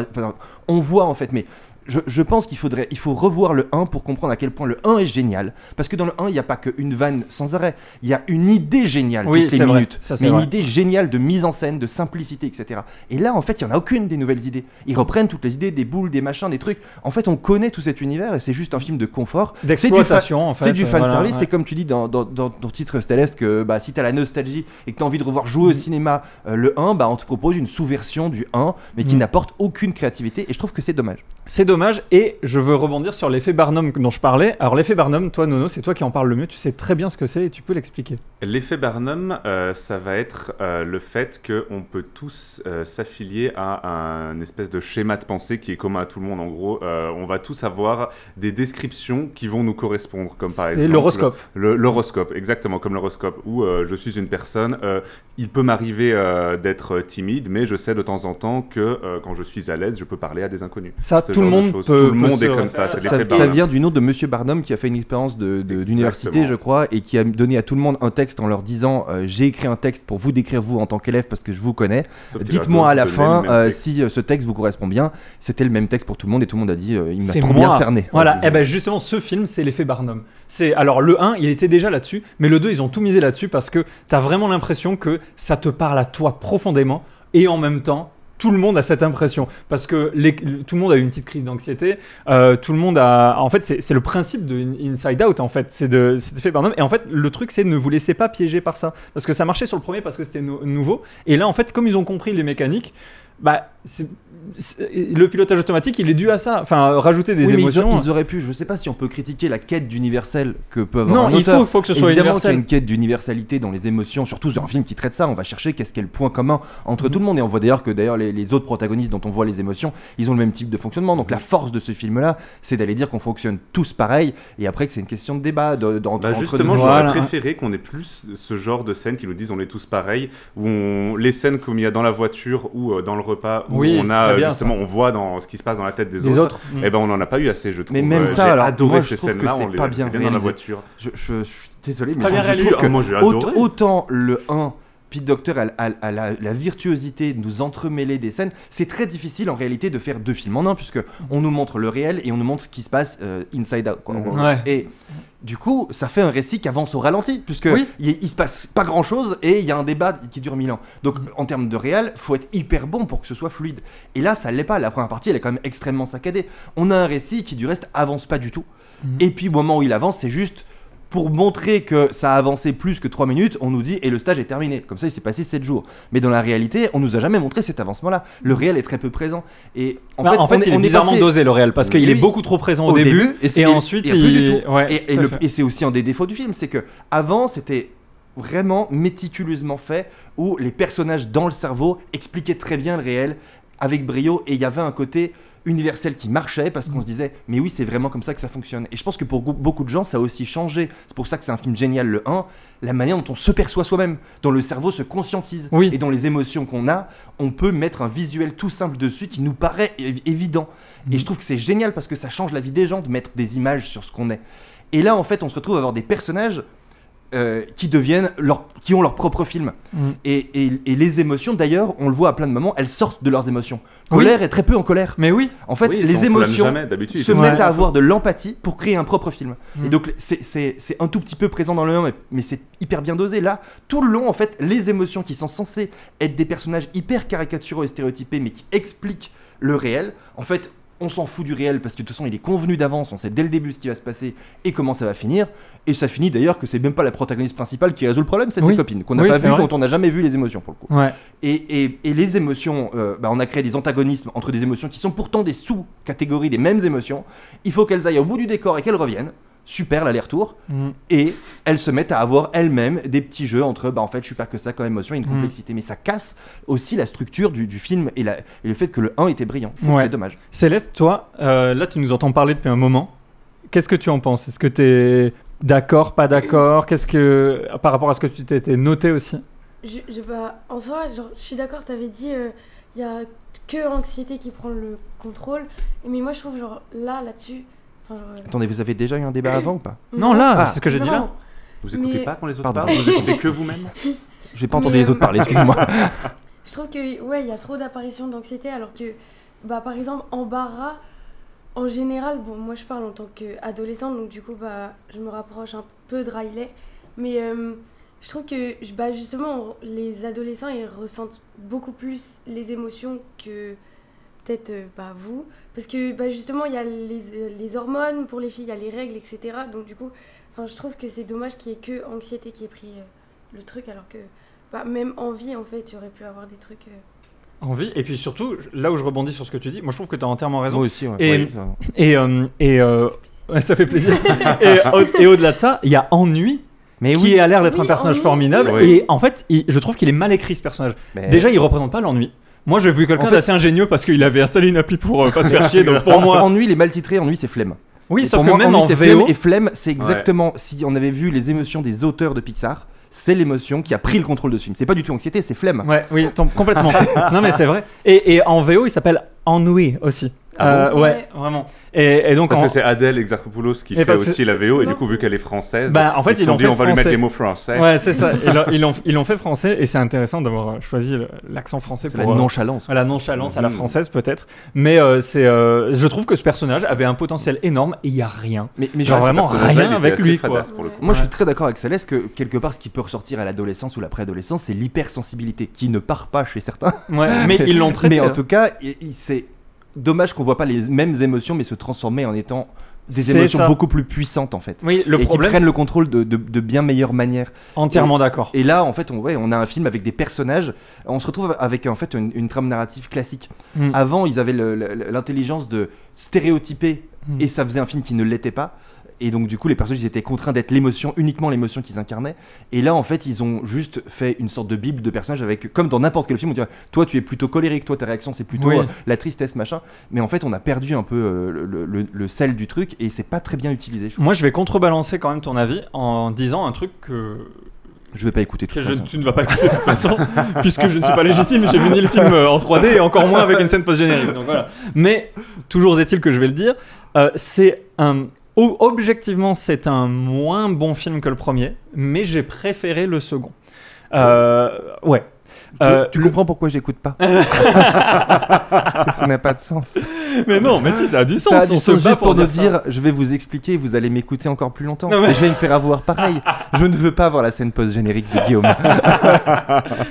On voit en fait, mais. Je pense qu'il faut revoir le 1 pour comprendre à quel point le 1 est génial. Parce que dans le 1, il n'y a pas qu'une vanne sans arrêt. Il y a une idée géniale Oui, toutes les c'est vrai. minutes. Ça, c'est mais une vrai. idée géniale de mise en scène, de simplicité, etc. Et là, en fait, il n'y en a aucune des nouvelles idées. Ils reprennent toutes les idées, des boules, des machins, des trucs. En fait, on connaît tout cet univers et c'est juste un film de confort. D'exploitation en fait. C'est du fan voilà, service, ouais. c'est comme tu dis dans ton titre Céleste que bah, si tu as la nostalgie et que tu as envie de revoir jouer au cinéma le 1, bah, on te propose une sous-version du 1 mais qui n'apporte aucune créativité et je trouve que c'est dommage. C'est dommage et je veux rebondir sur l'effet Barnum dont je parlais. Alors l'effet Barnum, toi Nono, c'est toi qui en parles le mieux, tu sais très bien ce que c'est et tu peux l'expliquer. L'effet Barnum, ça va être le fait qu'on peut tous s'affilier à un espèce de schéma de pensée qui est commun à tout le monde. En gros, on va tous avoir des descriptions qui vont nous correspondre, comme par exemple... C'est l'horoscope. L'horoscope, exactement, comme l'horoscope, où je suis une personne, il peut m'arriver d'être timide, mais je sais de temps en temps que quand je suis à l'aise, je peux parler à des inconnus. Ça, Ce tout le genre de monde choses. peut. Tout le peut monde se- est comme ça, c'est l'effet Ça Barnum. vient du nom de Monsieur Barnum qui a fait une expérience d'université, je crois, et qui a donné à tout le monde un texte en leur disant j'ai écrit un texte pour vous décrire vous en tant qu'élève parce que je vous connais. Sauf qu'il a Dites-moi à la donné fin le même texte. si ce texte vous correspond bien. C'était le même texte pour tout le monde et tout le monde a dit il m'a C'est trop moi. bien cerné. Voilà, et ben justement, ce film, c'est l'effet Barnum. Alors, le 1, il était déjà là-dessus, mais le 2, ils ont tout misé là-dessus parce que t'as vraiment l'impression que ça te parle à toi profondément et en même temps, tout le monde a cette impression parce que tout le monde a eu une petite crise d'anxiété. Tout le monde a. En fait, c'est le principe de Inside Out. En fait, c'est cet effet Barnum. Et en fait, le truc, c'est ne vous laissez pas piéger par ça parce que ça marchait sur le premier parce que c'était nouveau. Et là, en fait, comme ils ont compris les mécaniques, bah, le pilotage automatique, il est dû à ça. Enfin, rajouter des Oui, mais émotions. ils auraient pu, je sais pas si on peut critiquer la quête d'universel que peut avoir Non, un il auteur. faut que ce soit Évidemment qu'il y a universel. une quête d'universalité dans les émotions, surtout sur un film qui traite ça. On va chercher qu'est-ce qu'est le point commun entre tout le monde. Et on voit d'ailleurs que les autres protagonistes dont on voit les émotions, ils ont le même type de fonctionnement. Donc la force de ce film-là, c'est d'aller dire qu'on fonctionne tous pareil. Et après que c'est une question de débat entre Justement, deux j'aurais Voilà. préféré qu'on ait plus ce genre de scènes qui nous disent on est tous pareils, où les scènes comme il y a dans la voiture ou dans le repas, où Oui, on c'est a très bien, justement, on voit dans ce qui se passe dans la tête des Les autres. et ben on n'en a pas eu assez, je trouve. Mais même ça, j'ai alors, adoré moi, je ces trouve que scènes-là, c'est on les pas bien dans la réalisé. voiture. Je suis désolé, mais Pas bien je réalisé. trouve que Moi, j'ai adoré. autant le 1, Pete Docter a la virtuosité de nous entremêler des scènes. C'est très difficile en réalité de faire deux films en un, puisque on nous montre le réel et on nous montre ce qui se passe inside out, quoi. Ouais. Et du coup, ça fait un récit qui avance au ralenti, puisque Oui. il se passe pas grand chose et il y a un débat qui dure 1000 ans. Donc en termes de réel, faut être hyper bon pour que ce soit fluide. Et là, ça l'est pas. La première partie, elle est quand même extrêmement saccadée. On a un récit qui du reste avance pas du tout. Et puis au moment où il avance, c'est juste pour montrer que ça a avancé plus que 3 minutes, on nous dit et le stage est terminé. Comme ça, il s'est passé 7 jours. Mais dans la réalité, on nous a jamais montré cet avancement-là. Le réel est très peu présent. Et en fait, il est bizarrement dosé le réel parce qu'il est beaucoup trop présent au début et ensuite il plus du tout. Ouais, et c'est aussi un des défauts du film, c'est que avant c'était vraiment méticuleusement fait où les personnages dans le cerveau expliquaient très bien le réel avec brio et il y avait un côté universel qui marchait parce qu'on se disait mais oui c'est vraiment comme ça que ça fonctionne et je pense que pour beaucoup de gens ça a aussi changé, c'est pour ça que c'est un film génial le 1, la manière dont on se perçoit soi-même, dont le cerveau se conscientise et dont les émotions qu'on a, on peut mettre un visuel tout simple dessus qui nous paraît évident et je trouve que c'est génial parce que ça change la vie des gens de mettre des images sur ce qu'on est et là en fait on se retrouve à avoir des personnages qui ont leur propre film. Et les émotions, d'ailleurs, on le voit à plein de moments, elles sortent de leurs émotions. Colère est très peu en colère. Mais oui. En fait, les émotions se mettent à avoir de l'empathie pour créer un propre film. Et donc, c'est un tout petit peu présent dans le 1, mais c'est hyper bien dosé. Là, tout le long, en fait, les émotions qui sont censées être des personnages hyper caricaturaux et stéréotypés, mais qui expliquent le réel, en fait, on s'en fout du réel parce que de toute façon il est convenu d'avance, on sait dès le début ce qui va se passer et comment ça va finir. Et ça finit d'ailleurs que c'est même pas la protagoniste principale qui résout le problème, c'est ses copines qu'on n'a pas vu, dont on n'a jamais vu les émotions pour le coup. Ouais. Et les émotions, on a créé des antagonismes entre des émotions qui sont pourtant des sous-catégories des mêmes émotions. Il faut qu'elles aillent au bout du décor et qu'elles reviennent. Super l'aller-retour. Et elles se mettent à avoir elles-mêmes des petits jeux entre en fait je suis pas que ça comme émotion, il y a une complexité, mais ça casse aussi la structure du film et le fait que le 1 était brillant. Je trouve que c'est dommage. Céleste, toi, là tu nous entends parler depuis un moment. Qu'est-ce que tu en penses? Est-ce que tu es d'accord, pas d'accord? Qu'est-ce que par rapport à ce que tu t'étais noté aussi? En soi, je suis d'accord, tu avais dit il y a que anxiété qui prend le contrôle, mais moi je trouve là-dessus. Attendez, vous avez déjà eu un débat avant ou pas? Non, là, c'est ce que j'ai dit là. Vous écoutez pas quand les autres parlent? Vous écoutez que vous-même? J'ai pas entendu les autres parler, excusez-moi. Je trouve que il y a trop d'apparitions d'anxiété alors que par exemple embarras en général, moi je parle en tant qu'adolescente donc du coup je me rapproche un peu de Riley, mais je trouve que justement les adolescents ils ressentent beaucoup plus les émotions que peut-être vous, parce que justement il y a les hormones pour les filles, il y a les règles, etc. Donc du coup, je trouve que c'est dommage qu'il y ait que anxiété qui ait pris le truc, alors que même envie en fait, il y aurait pu avoir des trucs. Envie, et puis surtout, là où je rebondis sur ce que tu dis, moi je trouve que tu as entièrement raison. Moi aussi, ouais. Ça fait plaisir. et au-delà de ça, il y a ennui. Qui a l'air d'être un personnage formidable. Oui. Et en fait, je trouve qu'il est mal écrit ce personnage. Déjà, il représente pas l'ennui. Moi, j'ai vu quelqu'un d'assez ingénieux parce qu'il avait installé une appli pour pas se faire chier. Donc pour moi, ennui, il est mal titré. Ennui, c'est flemme. Oui, et sauf pour que moi, même ennui, en c'est VO, flemme, et flemme, c'est exactement si on avait vu les émotions des auteurs de Pixar. C'est l'émotion qui a pris le contrôle de ce film. C'est pas du tout anxiété, c'est flemme. Oui, complètement. Non, mais c'est vrai. Et en VO, il s'appelle Ennui aussi. Ouais, vraiment. Et donc parce que c'est Adèle Exarchopoulos qui fait aussi la VO, et du coup, vu qu'elle est française, en fait, ils ont dit on va lui mettre des mots français. Ouais, c'est ça. Ils l'ont fait français, et c'est intéressant d'avoir choisi l'accent français pour la nonchalance. La nonchalance à la française, peut-être. Mais je trouve que ce personnage avait un potentiel énorme, et il n'y a rien. Mais genre vraiment rien avec lui, quoi. Moi, je suis très d'accord avec Céleste que quelque part, ce qui peut ressortir à l'adolescence ou la préadolescence, c'est l'hypersensibilité qui ne part pas chez certains. Ouais, mais ils l'ont traité. Mais en tout cas, c'est dommage qu'on voit pas les mêmes émotions mais se transformer en étant des émotions beaucoup plus puissantes en fait. Oui, et qui prennent le contrôle de bien meilleure manière. Entièrement d'accord. Et là en fait on a un film avec des personnages, on se retrouve avec en fait une trame narrative classique. Avant ils avaient l'intelligence de stéréotyper et ça faisait un film qui ne l'était pas. Et donc du coup les personnages ils étaient contraints d'être uniquement l'émotion qu'ils incarnaient. Et là en fait ils ont juste fait une sorte de bible de personnages avec, comme dans n'importe quel film on dirait toi tu es plutôt colérique, toi ta réaction c'est plutôt la tristesse machin. Mais en fait on a perdu un peu le sel du truc et c'est pas très bien utilisé. Moi je vais contrebalancer quand même ton avis en disant un truc que... Je vais pas écouter de toute façon. Tu ne vas pas écouter de toute façon puisque je ne suis pas légitime, j'ai vu ni le film en 3D et encore moins avec une scène post-générique. Donc voilà. Mais toujours est-il que je vais le dire, c'est un... Objectivement, c'est un moins bon film que le premier, mais j'ai préféré le second. Ouais. Tu comprends pourquoi j'écoute pas? Ça n'a pas de sens. Mais non, mais si, ça a du sens. Ça a du sens juste pour nous dire dire, je vais vous expliquer, vous allez m'écouter encore plus longtemps. Et je vais me faire avoir pareil. Je ne veux pas avoir la scène post-générique de Guillaume.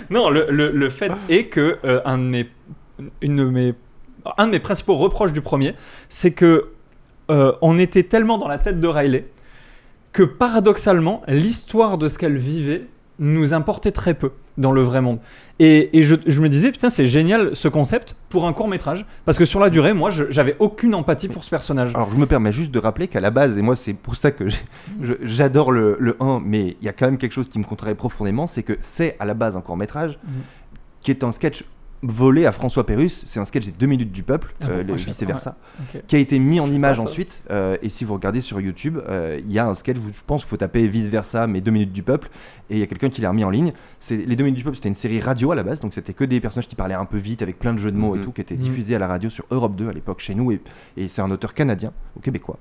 Non, le fait est que un de mes principaux reproches du premier, c'est que on était tellement dans la tête de Riley que paradoxalement, l'histoire de ce qu'elle vivait nous importait très peu dans le vrai monde. Et je me disais, putain, c'est génial ce concept pour un court-métrage, parce que sur la durée, moi, j'avais aucune empathie pour ce personnage. Alors, je me permets juste de rappeler qu'à la base, et moi, c'est pour ça que j'adore le 1, mais il y a quand même quelque chose qui me contrarie profondément, c'est que c'est à la base un court-métrage qui est un sketch volé à François Pérusse. C'est un sketch des 2 minutes du peuple, vice-versa, qui a été mis en image ensuite. Et si vous regardez sur YouTube, il y a un sketch, je pense qu'il faut taper vice-versa, mais 2 minutes du peuple, et il y a quelqu'un qui l'a remis en ligne. Les 2 minutes du peuple, c'était une série radio à la base, donc c'était que des personnages qui parlaient un peu vite, avec plein de jeux de mots et tout, qui étaient diffusés à la radio sur Europe 2 à l'époque chez nous, et c'est un auteur canadien, ou québécois.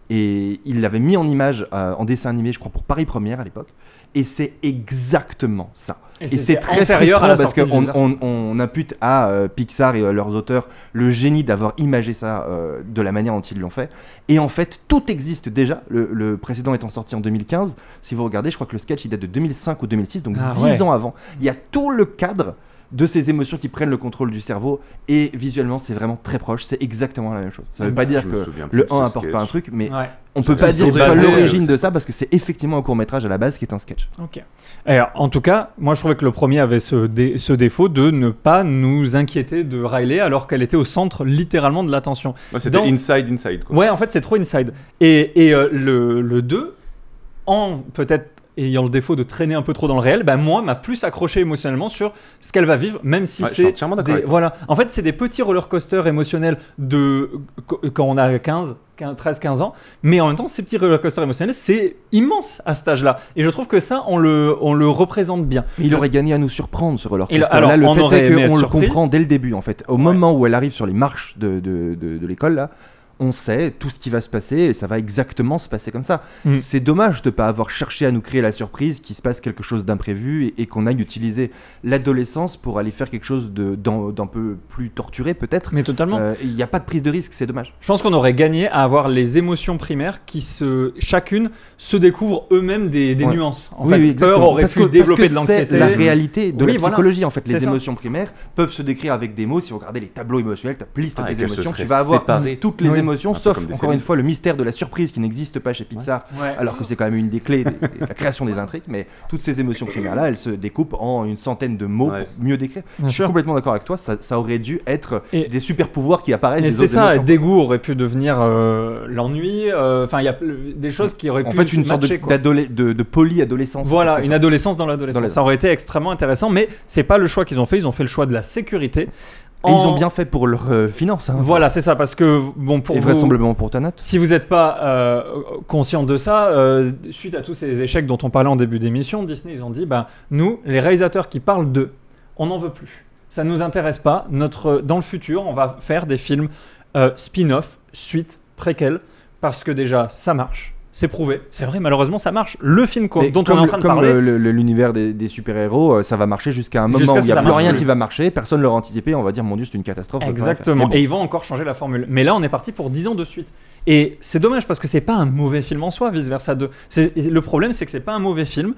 Et il l'avait mis en image, en dessin animé, je crois, pour Paris Première à l'époque. Et c'est exactement ça. Et c'est très frustrant parce qu'on impute à Pixar et leurs auteurs le génie d'avoir imagé ça de la manière dont ils l'ont fait. Et en fait, tout existe déjà. Le précédent étant sorti en 2015. Si vous regardez, je crois que le sketch il date de 2005 ou 2006, donc 10 ans avant. Il y a tout le cadre de ces émotions qui prennent le contrôle du cerveau, et visuellement c'est vraiment très proche, c'est exactement la même chose. Ça veut pas dire que le 1 apporte pas un truc, mais on peut pas dire que ce soit l'origine de ça, parce que c'est effectivement un court-métrage à la base qui est un sketch. Ok. Alors, en tout cas, moi je trouvais que le premier avait ce défaut de ne pas nous inquiéter de Riley alors qu'elle était au centre littéralement de l'attention. C'était inside quoi. Ouais, en fait c'est trop inside. Et le 2, en peut-être ayant le défaut de traîner un peu trop dans le réel, moi, m'a plus accroché émotionnellement sur ce qu'elle va vivre, même si c'est voilà. En fait, c'est des petits roller coasters émotionnels quand on a 13-15 ans, mais en même temps, ces petits roller coasters émotionnels, c'est immense à cet âge-là. Et je trouve que ça, on le représente bien. Mais il aurait gagné à nous surprendre, ce roller coaster. Là, le fait est qu'on le comprend dès le début, en fait. Au moment où elle arrive sur les marches de l'école, là, on sait tout ce qui va se passer et ça va exactement se passer comme ça. C'est dommage de ne pas avoir cherché à nous créer la surprise qu'il se passe quelque chose d'imprévu et qu'on aille utiliser l'adolescence pour aller faire quelque chose d'un peu plus torturé peut-être. Mais totalement. Il n'y a pas de prise de risque, c'est dommage. Je pense qu'on aurait gagné à avoir les émotions primaires qui chacune se découvrent eux-mêmes des nuances. En fait, peur aurait pu développer de l'anxiété. C'est la réalité de la psychologie en fait. Les émotions primaires peuvent se décrire avec des mots. Si vous regardez les tableaux émotionnels, tu as liste des émotions, tu vas avoir toutes les émotions, sauf encore une fois le mystère de la surprise qui n'existe pas chez Pixar, alors que c'est quand même une des clés de la création des intrigues. Mais toutes ces émotions primaires là, elles se découpent en une centaine de mots pour mieux décrire. Je suis complètement d'accord avec toi, ça aurait dû être des super pouvoirs qui apparaissent. Et c'est ça, dégoût aurait pu devenir l'ennui. Enfin, il y a des choses qui auraient pu en fait une sorte de poly-adolescence. Voilà, une adolescence dans l'adolescence. Ça aurait été extrêmement intéressant, mais c'est pas le choix qu'ils ont fait. Ils ont fait le choix de la sécurité. Et ils ont bien fait pour leurs finances. Voilà, c'est ça, parce que et vraisemblablement pour ta note. Si vous n'êtes pas conscient de ça, suite à tous ces échecs dont on parlait en début d'émission, Disney ils ont dit, nous, les réalisateurs qui parlent d'eux, on n'en veut plus. Ça ne nous intéresse pas. Dans le futur, on va faire des films spin-off, suite, préquels, parce que déjà, ça marche. C'est prouvé, c'est vrai, malheureusement ça marche. Le film dont on est en train de parler. Comme l'univers des super-héros, ça va marcher jusqu'à un moment où il n'y a plus rien qui va marcher, personne ne l'aura anticipé, on va dire mon Dieu, c'est une catastrophe. Exactement, et ils vont encore changer la formule. Mais là, on est parti pour 10 ans de suite. Et c'est dommage parce que c'est pas un mauvais film en soi, Vice Versa 2. Le problème, c'est que c'est pas un mauvais film,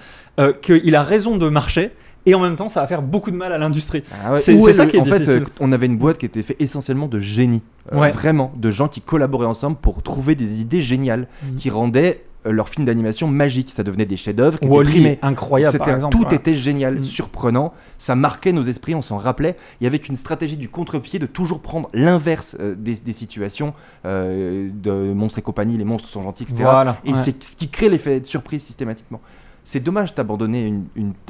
qu'il a raison de marcher. Et en même temps, ça va faire beaucoup de mal à l'industrie. C'est ça qui est difficile. En fait, on avait une boîte qui était faite essentiellement de génies. Vraiment, de gens qui collaboraient ensemble pour trouver des idées géniales qui rendaient leurs films d'animation magiques. Ça devenait des chefs-d'œuvre qui étaient primés. Incroyable, par exemple. Tout était génial, surprenant. Ça marquait nos esprits, on s'en rappelait. Il y avait une stratégie du contre-pied de toujours prendre l'inverse des situations de Monstres et compagnie, les monstres sont gentils, etc. Et c'est ce qui crée l'effet de surprise systématiquement. C'est dommage d'abandonner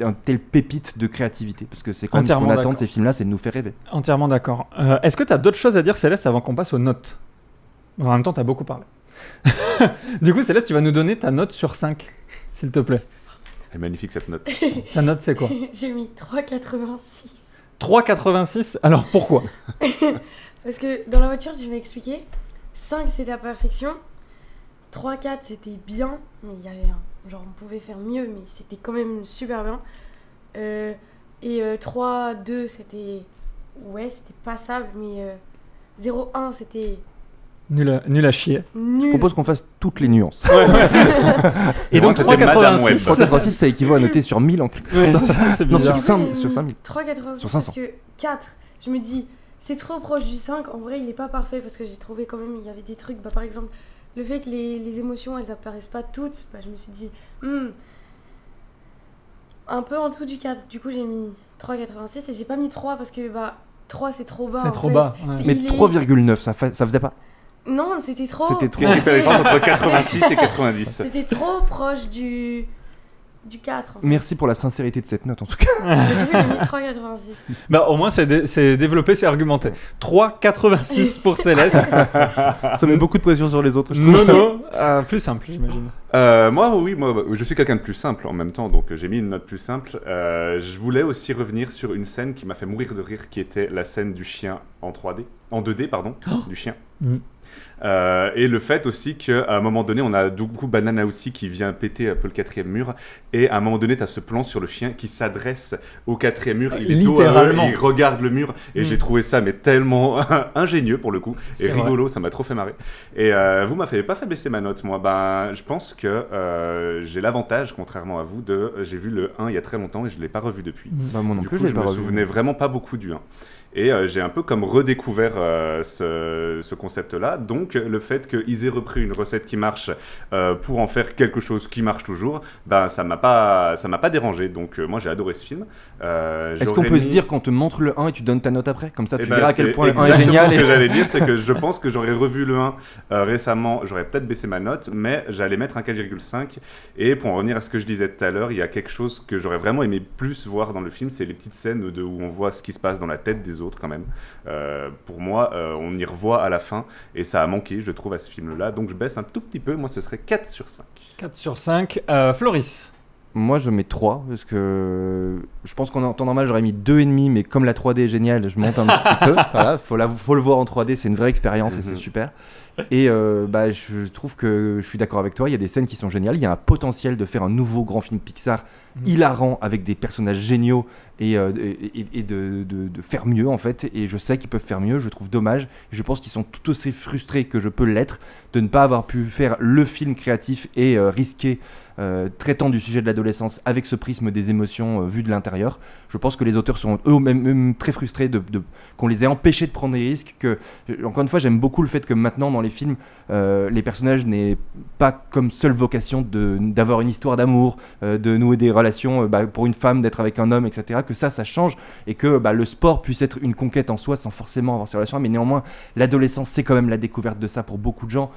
un tel pépite de créativité, parce que c'est quand même ce qu'on attend de ces films-là, c'est de nous faire rêver. Entièrement d'accord. Est-ce que tu as d'autres choses à dire, Céleste, avant qu'on passe aux notes ? En même temps, tu as beaucoup parlé. Du coup, Céleste, tu vas nous donner ta note sur 5, s'il te plaît. Elle est magnifique cette note. Ta note, c'est quoi ? J'ai mis 3,86. 3,86 ? Alors pourquoi ? Parce que dans la voiture, je vais expliquer. 5, c'était la perfection. 3, 4, c'était bien, mais il y avait genre on pouvait faire mieux, mais c'était quand même super bien. Et 3, 2, c'était passable, mais 0, 1, c'était nul à chier. Je propose qu'on fasse toutes les nuances. Et donc 3,86, ça équivaut à noter sur 1000 en quelque sorte. C'est non, bizarre. sur 5000. 3,86 parce que 4, je me dis, c'est trop proche du 5. En vrai, il est pas parfait parce que j'ai trouvé quand même, il y avait des trucs, par exemple, le fait que les émotions, elles apparaissent pas toutes, bah, je me suis dit, un peu en dessous du 4. Du coup, j'ai mis 3,86 et j'ai pas mis 3 parce que 3 c'est trop bas. C'est trop bas. Ouais. Mais 3,9, ça faisait pas. Non, c'était trop. C'était trop. Qu'est-ce qui fait la différence entre 86 et 90? C'était trop proche du 4. En fait. Merci pour la sincérité de cette note en tout cas. Du coup, j'ai mis 3,86. Bah, au moins, c'est développé, c'est argumenté. 3,86 pour Céleste. Ça met beaucoup de pression sur les autres, je trouve. Nono, plus simple, j'imagine. Moi, je suis quelqu'un de plus simple en même temps, donc j'ai mis une note plus simple. Je voulais aussi revenir sur une scène qui m'a fait mourir de rire, qui était la scène du chien en 2D, du chien. Et le fait aussi qu'à un moment donné, on a du coup Bananauti qui vient péter un peu le 4e mur, et à un moment donné, tu as ce plan sur le chien qui s'adresse au 4e mur, il est dos à eux, il regarde le mur, et j'ai trouvé ça mais tellement ingénieux pour le coup, et C'est rigolo, ça m'a trop fait marrer. Et vous m'avez pas fait baisser ma note, moi. Je pense que j'ai l'avantage, contrairement à vous, j'ai vu le 1 il y a très longtemps et je l'ai pas revu depuis. Bah, moi non Du plus, coup, je pas me revu. souvenais vraiment pas beaucoup du 1. Et j'ai un peu comme redécouvert ce concept-là. Donc le fait qu'ils aient repris une recette qui marche pour en faire quelque chose qui marche toujours, ça m'a pas dérangé. Donc moi j'ai adoré ce film. Est-ce qu'on peut se dire qu'on te montre le 1 et tu donnes ta note après? Comme ça tu Eh ben, verras à quel c'est point le 1 est exactement génial. Ce que j'allais dire, c'est que je pense que j'aurais revu le 1 récemment, j'aurais peut-être baissé ma note, mais j'allais mettre un 4,5. Et pour en revenir à ce que je disais tout à l'heure, il y a quelque chose que j'aurais vraiment aimé plus voir dans le film, c'est les petites scènes où on voit ce qui se passe dans la tête des autres quand même. Pour moi, on y revoit à la fin et ça a manqué, je trouve, à ce film-là. Donc je baisse un tout petit peu, moi ce serait 4 sur 5. 4 sur 5. Floris. Moi je mets 3 parce que je pense qu'en temps normal j'aurais mis 2,5, mais comme la 3D est géniale, je monte un petit peu. Voilà, faut le voir en 3D, c'est une vraie expérience et c'est super. Et je trouve que je suis d'accord avec toi, il y a des scènes qui sont géniales, il y a un potentiel de faire un nouveau grand film Pixar hilarant avec des personnages géniaux et de faire mieux en fait, et je sais qu'ils peuvent faire mieux, je trouve dommage, je pense qu'ils sont tout aussi frustrés que je peux l'être de ne pas avoir pu faire le film créatif et risqué traitant du sujet de l'adolescence avec ce prisme des émotions vu de l'intérieur. Je pense que les auteurs sont eux-mêmes très frustrés qu'on les ait empêchés de prendre des risques. Encore une fois, j'aime beaucoup le fait que maintenant dans les films, les personnages n'aient pas comme seule vocation d'avoir une histoire d'amour, de nouer des relations pour une femme, d'être avec un homme, etc. Que ça change et que le sport puisse être une conquête en soi sans forcément avoir ces relations. Mais néanmoins, l'adolescence, c'est quand même la découverte de ça pour beaucoup de gens.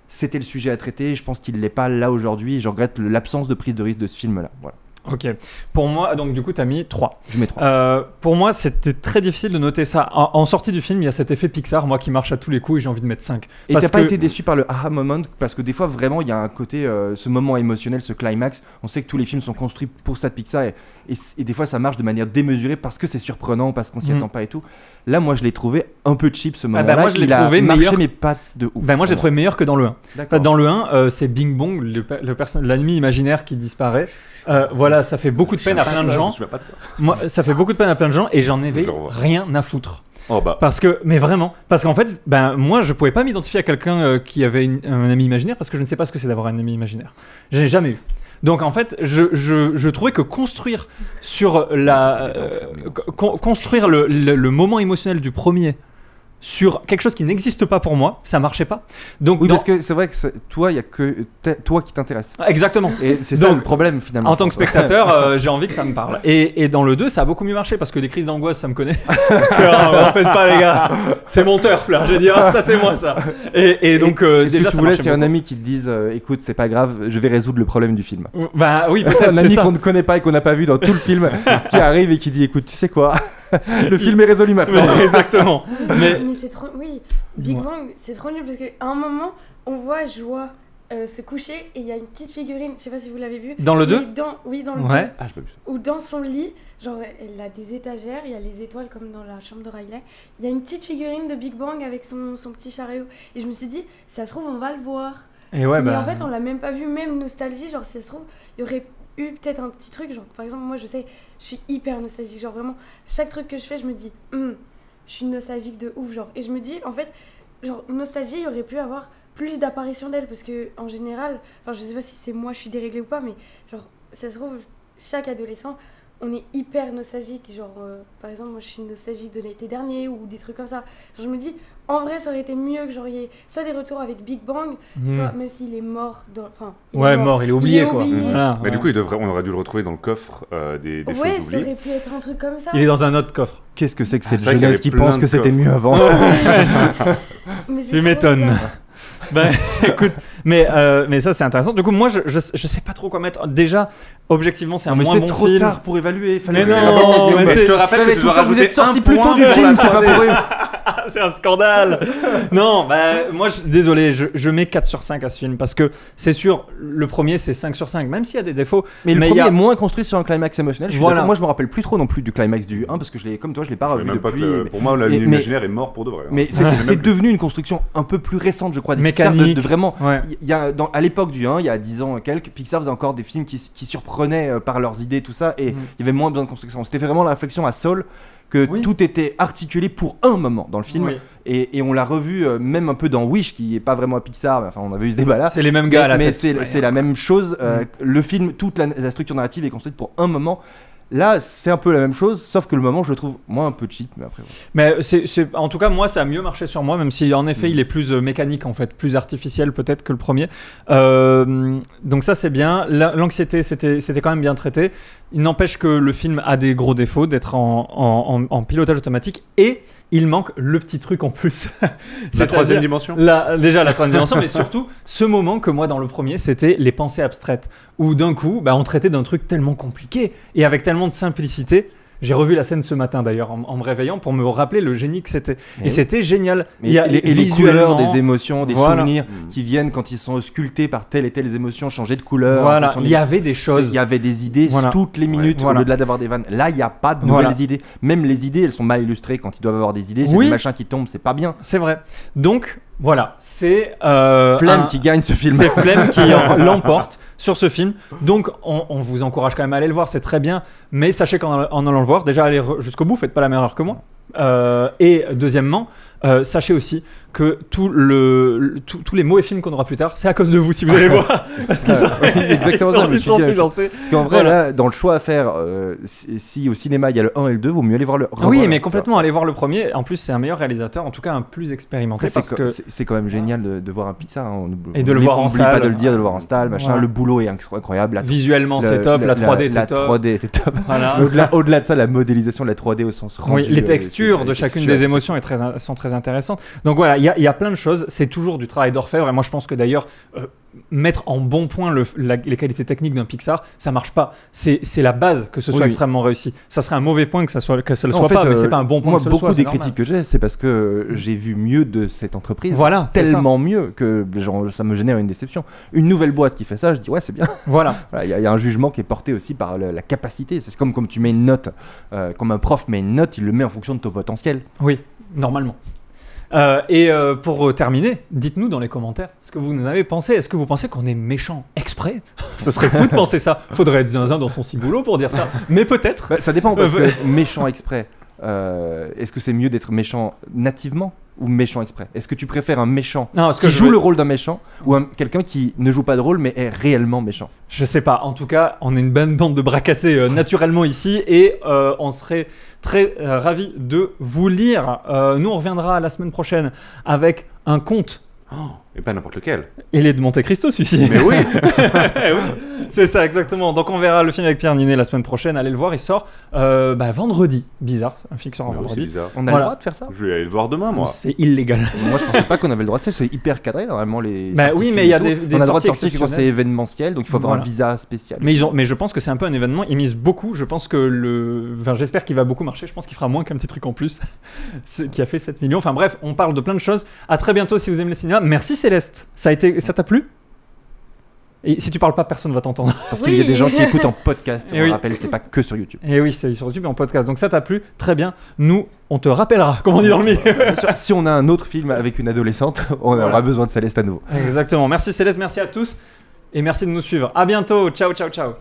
C'était le sujet à traiter, je pense qu'il ne l'est pas là aujourd'hui, et je regrette l'absence de prise de risque de ce film-là. Voilà. Ok. Pour moi, donc du coup, tu as mis 3. Je mets 3. Pour moi, c'était très difficile de noter ça. En sortie du film, il y a cet effet Pixar, moi, qui marche à tous les coups et j'ai envie de mettre 5. Et t'as pas été déçu par le aha moment? Parce que des fois, vraiment, il y a un côté, ce moment émotionnel, ce climax. On sait que tous les films sont construits pour ça de Pixar et des fois, ça marche de manière démesurée parce que c'est surprenant, parce qu'on s'y attend pas et tout. Là, moi, je l'ai trouvé un peu cheap ce moment-là. Moi, je l'ai il trouvé a marché, meilleur. mais pas de ouf. Moi, j'ai trouvé meilleur que dans le 1. D'accord. Dans le 1, c'est Bing Bong, l'ennemi imaginaire qui disparaît. Voilà, ça fait beaucoup de peine à plein de gens. Je me souviens pas de ça. Moi, ça fait beaucoup de peine à plein de gens et j'en avais Je le revois. rien à foutre. Oh bah. Mais vraiment, parce qu'en fait, moi, je pouvais pas m'identifier à quelqu'un qui avait un ami imaginaire parce que je ne sais pas ce que c'est d'avoir un ami imaginaire. Je n'ai jamais eu. Donc en fait, je trouvais que construire sur construire le moment émotionnel du premier sur quelque chose qui n'existe pas pour moi, ça marchait pas. Donc Oui, parce que c'est vrai que toi, il y a que toi qui t'intéresse. Exactement. Et c'est ça Donc, le problème finalement. En tant que spectateur, j'ai envie que ça me parle. Et dans le 2, ça a beaucoup mieux marché parce que des crises d'angoisse, ça me connaît. C'est vrai, en fait pas les gars. C'est mon turf là, j'ai dit ça c'est moi ça. Et donc Est-ce déjà que tu ça voulais, marchait c'est un beaucoup. ami qui te dise écoute, c'est pas grave, je vais résoudre le problème du film. Bah oui, peut-être Un c'est ami ça. qu'on ne connaît pas et qu'on n'a pas vu dans tout le film qui arrive et qui dit écoute, tu sais quoi, le film est résolu maintenant. Exactement. Mais Mais c'est trop. Oui, Big Dis-moi. Bang, c'est trop nul parce qu'à un moment, on voit Joie se coucher et il y a une petite figurine, je sais pas si vous l'avez vu. Dans le 2 mais Oui, dans le Ouais. 2. Ah, j'ai pas vu ça. Ou dans son lit, genre elle a des étagères, il y a les étoiles comme dans la chambre de Riley. Il y a une petite figurine de Big Bang avec son petit chariot. Et je me suis dit, si ça se trouve, on va le voir. Et ouais, Mais bah. en fait, on l'a même pas vu, même nostalgie. Genre, si ça se trouve, il y aurait eu peut-être un petit truc. Genre, par exemple, moi, je sais, je suis hyper nostalgique. Genre, vraiment, chaque truc que je fais, je me dis, je suis nostalgique de ouf. Genre, et je me dis, en fait, genre, nostalgie, il y aurait pu avoir plus d'apparitions d'elle. Parce que, en général, enfin, je sais pas si c'est moi, je suis déréglée ou pas, mais genre, ça se trouve, chaque adolescent on est hyper nostalgique. Genre, par exemple, moi je suis nostalgique de l'été dernier ou des trucs comme ça. Genre, je me dis, en vrai, ça aurait été mieux que genre, y ait soit des retours avec Big Bang, soit même s'il est mort. Enfin, mort, il est oublié quoi. Voilà, mais du coup, on aurait dû le retrouver dans le coffre des choses oubliées. Ouais, ça aurait pu être un truc comme ça. Il est dans un autre coffre. Qu'est-ce que c'est que cette c'est vrai qu'il y jeunesse avait qui plein pense de que c'était coffres. mieux avant? Tu m'étonnes. Ben, écoute, mais ça c'est intéressant. Du coup, moi je sais pas trop quoi mettre. Déjà, objectivement, c'est un mais moins c'est bon trop film. tard pour évaluer. Mais le faire non, avant, mais Guillaume. c'est- Je te rappelle que tu dois Vous rajouter êtes sorti un plus tôt point du pour film, la c'est pas 3D. pour eux. C'est un scandale. Non, bah moi désolé, je mets 4 sur 5 à ce film parce que c'est sûr, le premier c'est 5 sur 5, même s'il y a des défauts. Mais le il premier y a- est moins construit sur un climax émotionnel. Je suis Voilà. d'accord. Moi, je me rappelle plus trop non plus du climax du 1 parce que comme toi, je l'ai pas revu Même pas depuis. que pour moi, l'imaginaire est mort pour de vrai. hein. Mais c'est devenu une construction un peu plus récente, je crois, des Pixar, Mécanique. de vraiment. Ouais. Il y a, à l'époque du 1, il y a 10 ans et quelques, Pixar faisait encore des films qui surprenaient par leurs idées, tout ça, et il y avait moins besoin de construction. C'était fait vraiment la réflexion à Soul que Oui. tout était articulé pour un moment dans le film, Oui. et on l'a revu même un peu dans Wish, qui est pas vraiment à Pixar, mais enfin on avait eu ce débat là. C'est les mêmes gars à la mais tête. c'est la même chose. Le film, toute la structure narrative est construite pour un moment. Là, c'est un peu la même chose, sauf que le moment, je le trouve moins un peu cheap, mais après. Mais en tout cas, moi, ça a mieux marché sur moi, même si en effet, il est plus mécanique, en fait, plus artificiel peut-être que le premier. Donc ça, c'est bien. L'anxiété, c'était quand même bien traité. Il n'empêche que le film a des gros défauts d'être en pilotage automatique et il manque le petit truc en plus. La troisième dimension. Déjà la troisième dimension, mais surtout ce moment que moi dans le premier, c'était les pensées abstraites, où d'un coup, on traitait d'un truc tellement compliqué et avec tellement de simplicité. J'ai revu la scène ce matin d'ailleurs en me réveillant pour me rappeler le génie que c'était. Et c'était génial. Mais Il y a les visuellement- couleurs, des émotions, des Voilà. souvenirs qui viennent quand ils sont sculptés par telle et telle émotion, changer de couleur. en Voilà, fonction il des- y avait des choses. Il y avait des idées Voilà. toutes les minutes, Voilà. au-delà d'avoir des vannes. Là, il n'y a pas de nouvelles Voilà. idées. Même les idées, elles sont mal illustrées quand ils doivent avoir des idées. C'est Oui. des machins qui tombent, c'est pas bien. C'est vrai. Donc voilà, c'est Flemme qui gagne ce film. C'est Flemme qui l'emporte sur ce film. Donc on vous encourage quand même à aller le voir, c'est très bien. Mais sachez qu'en allant le voir, déjà allez jusqu'au bout, faites pas la même erreur que moi. Et deuxièmement, sachez aussi que tous les mauvais films qu'on aura plus tard, c'est à cause de vous si vous allez voir. Parce qu'ils sont, Oui, c'est exactement ça, je me ils suis sont dit la plus chose. lancés. Parce qu'en vrai, Voilà. là, dans le choix à faire, si au cinéma il y a le 1 et le 2, vaut mieux aller voir le. Oui, revoir mais le- complètement, allez voir le premier. En plus, c'est un meilleur réalisateur, en tout cas un plus expérimenté. Après, Parce que c'est quand même génial de voir un Pixar. Hein. Et de le voir en on oublie salle. pas de le dire, de le voir en salle, machin. Voilà. Le boulot est incroyable. visuellement, c'est top. La 3D était top. 3D était top. Voilà. Au-delà de ça, la modélisation de la 3D au sens rendu. Oui, les textures de les chacune textures, des émotions sont très intéressantes. Donc voilà, il y a plein de choses. C'est toujours du travail d'orfèvre. Et moi, je pense que d'ailleurs, mettre en bon point les qualités techniques d'un Pixar, ça marche pas. C'est la base que ce soit Oui. extrêmement réussi. Ça serait un mauvais point que ça le Non, soit en fait, pas, mais c'est pas un bon point moi, que ce beaucoup soit. c'est des normal. critiques que j'ai, c'est parce que j'ai vu mieux de cette entreprise. Voilà, c'est ça. Tellement mieux que genre, ça me génère une déception. Une nouvelle boîte qui fait ça, je dis ouais, c'est bien. Voilà. Il y a un jugement qui est porté aussi par la capacité. C'est comme tu mets une note, comme un prof met une note, il le met en fonction de ton potentiel. Oui, normalement. Pour terminer, dites-nous dans les commentaires ce que vous nous avez pensé. Est-ce que vous pensez qu'on est méchant exprès? Ce serait fou de penser ça. Faudrait être zinzin dans son ciboulot pour dire ça. Mais peut-être. Bah, ça dépend parce que méchant exprès, est-ce que c'est mieux d'être méchant nativement ou méchant exprès? Est-ce que tu préfères un méchant Non, ce que qui je joue veux- le rôle d'un méchant ou quelqu'un qui ne joue pas de rôle mais est réellement méchant? Je sais pas. En tout cas, on est une bonne bande de bras cassés naturellement ici et on serait très ravis de vous lire. Nous, on reviendra la semaine prochaine avec un conte. Et pas n'importe lequel. Il est de Monte Cristo, celui-ci. Mais oui. Oui, c'est ça, exactement. Donc, on verra le film avec Pierre Ninet la semaine prochaine. Allez le voir, il sort vendredi. Bizarre, un film qui sort Mais oui, c'est vendredi. bizarre. On a Voilà. le droit de faire ça? Je vais aller le voir demain, moi. C'est illégal. Moi, je pensais pas qu'on avait le droit de ça. C'est hyper cadré normalement les. Bah sorties oui, de mais films il y a et tout. des On a le droit de sorties sortir quand c'est exceptionnelles. événementiel, donc il faut avoir Voilà. un visa spécial. Mais je pense que c'est un peu un événement. Ils misent beaucoup. Je pense que j'espère qu'il va beaucoup marcher. Je pense qu'il fera moins qu'un petit truc en plus qui a fait 7 millions. Enfin bref, on parle de plein de choses. À très bientôt si vous aimez le cinéma. Merci Céleste. Ça t'a plu? Et si tu parles pas, personne va t'entendre. Parce qu'il y a des gens qui écoutent en podcast. Et On oui. rappelle, c'est pas que sur YouTube. Et oui, c'est sur YouTube et en podcast. Donc ça t'a plu? Très bien. Nous, on te rappellera, comme on dit dans le milieu. Bien sûr, si on a un autre film avec une adolescente, on aura besoin de Céleste à nouveau. Exactement. Merci Céleste, merci à tous. Et merci de nous suivre. À bientôt. Ciao, ciao, ciao.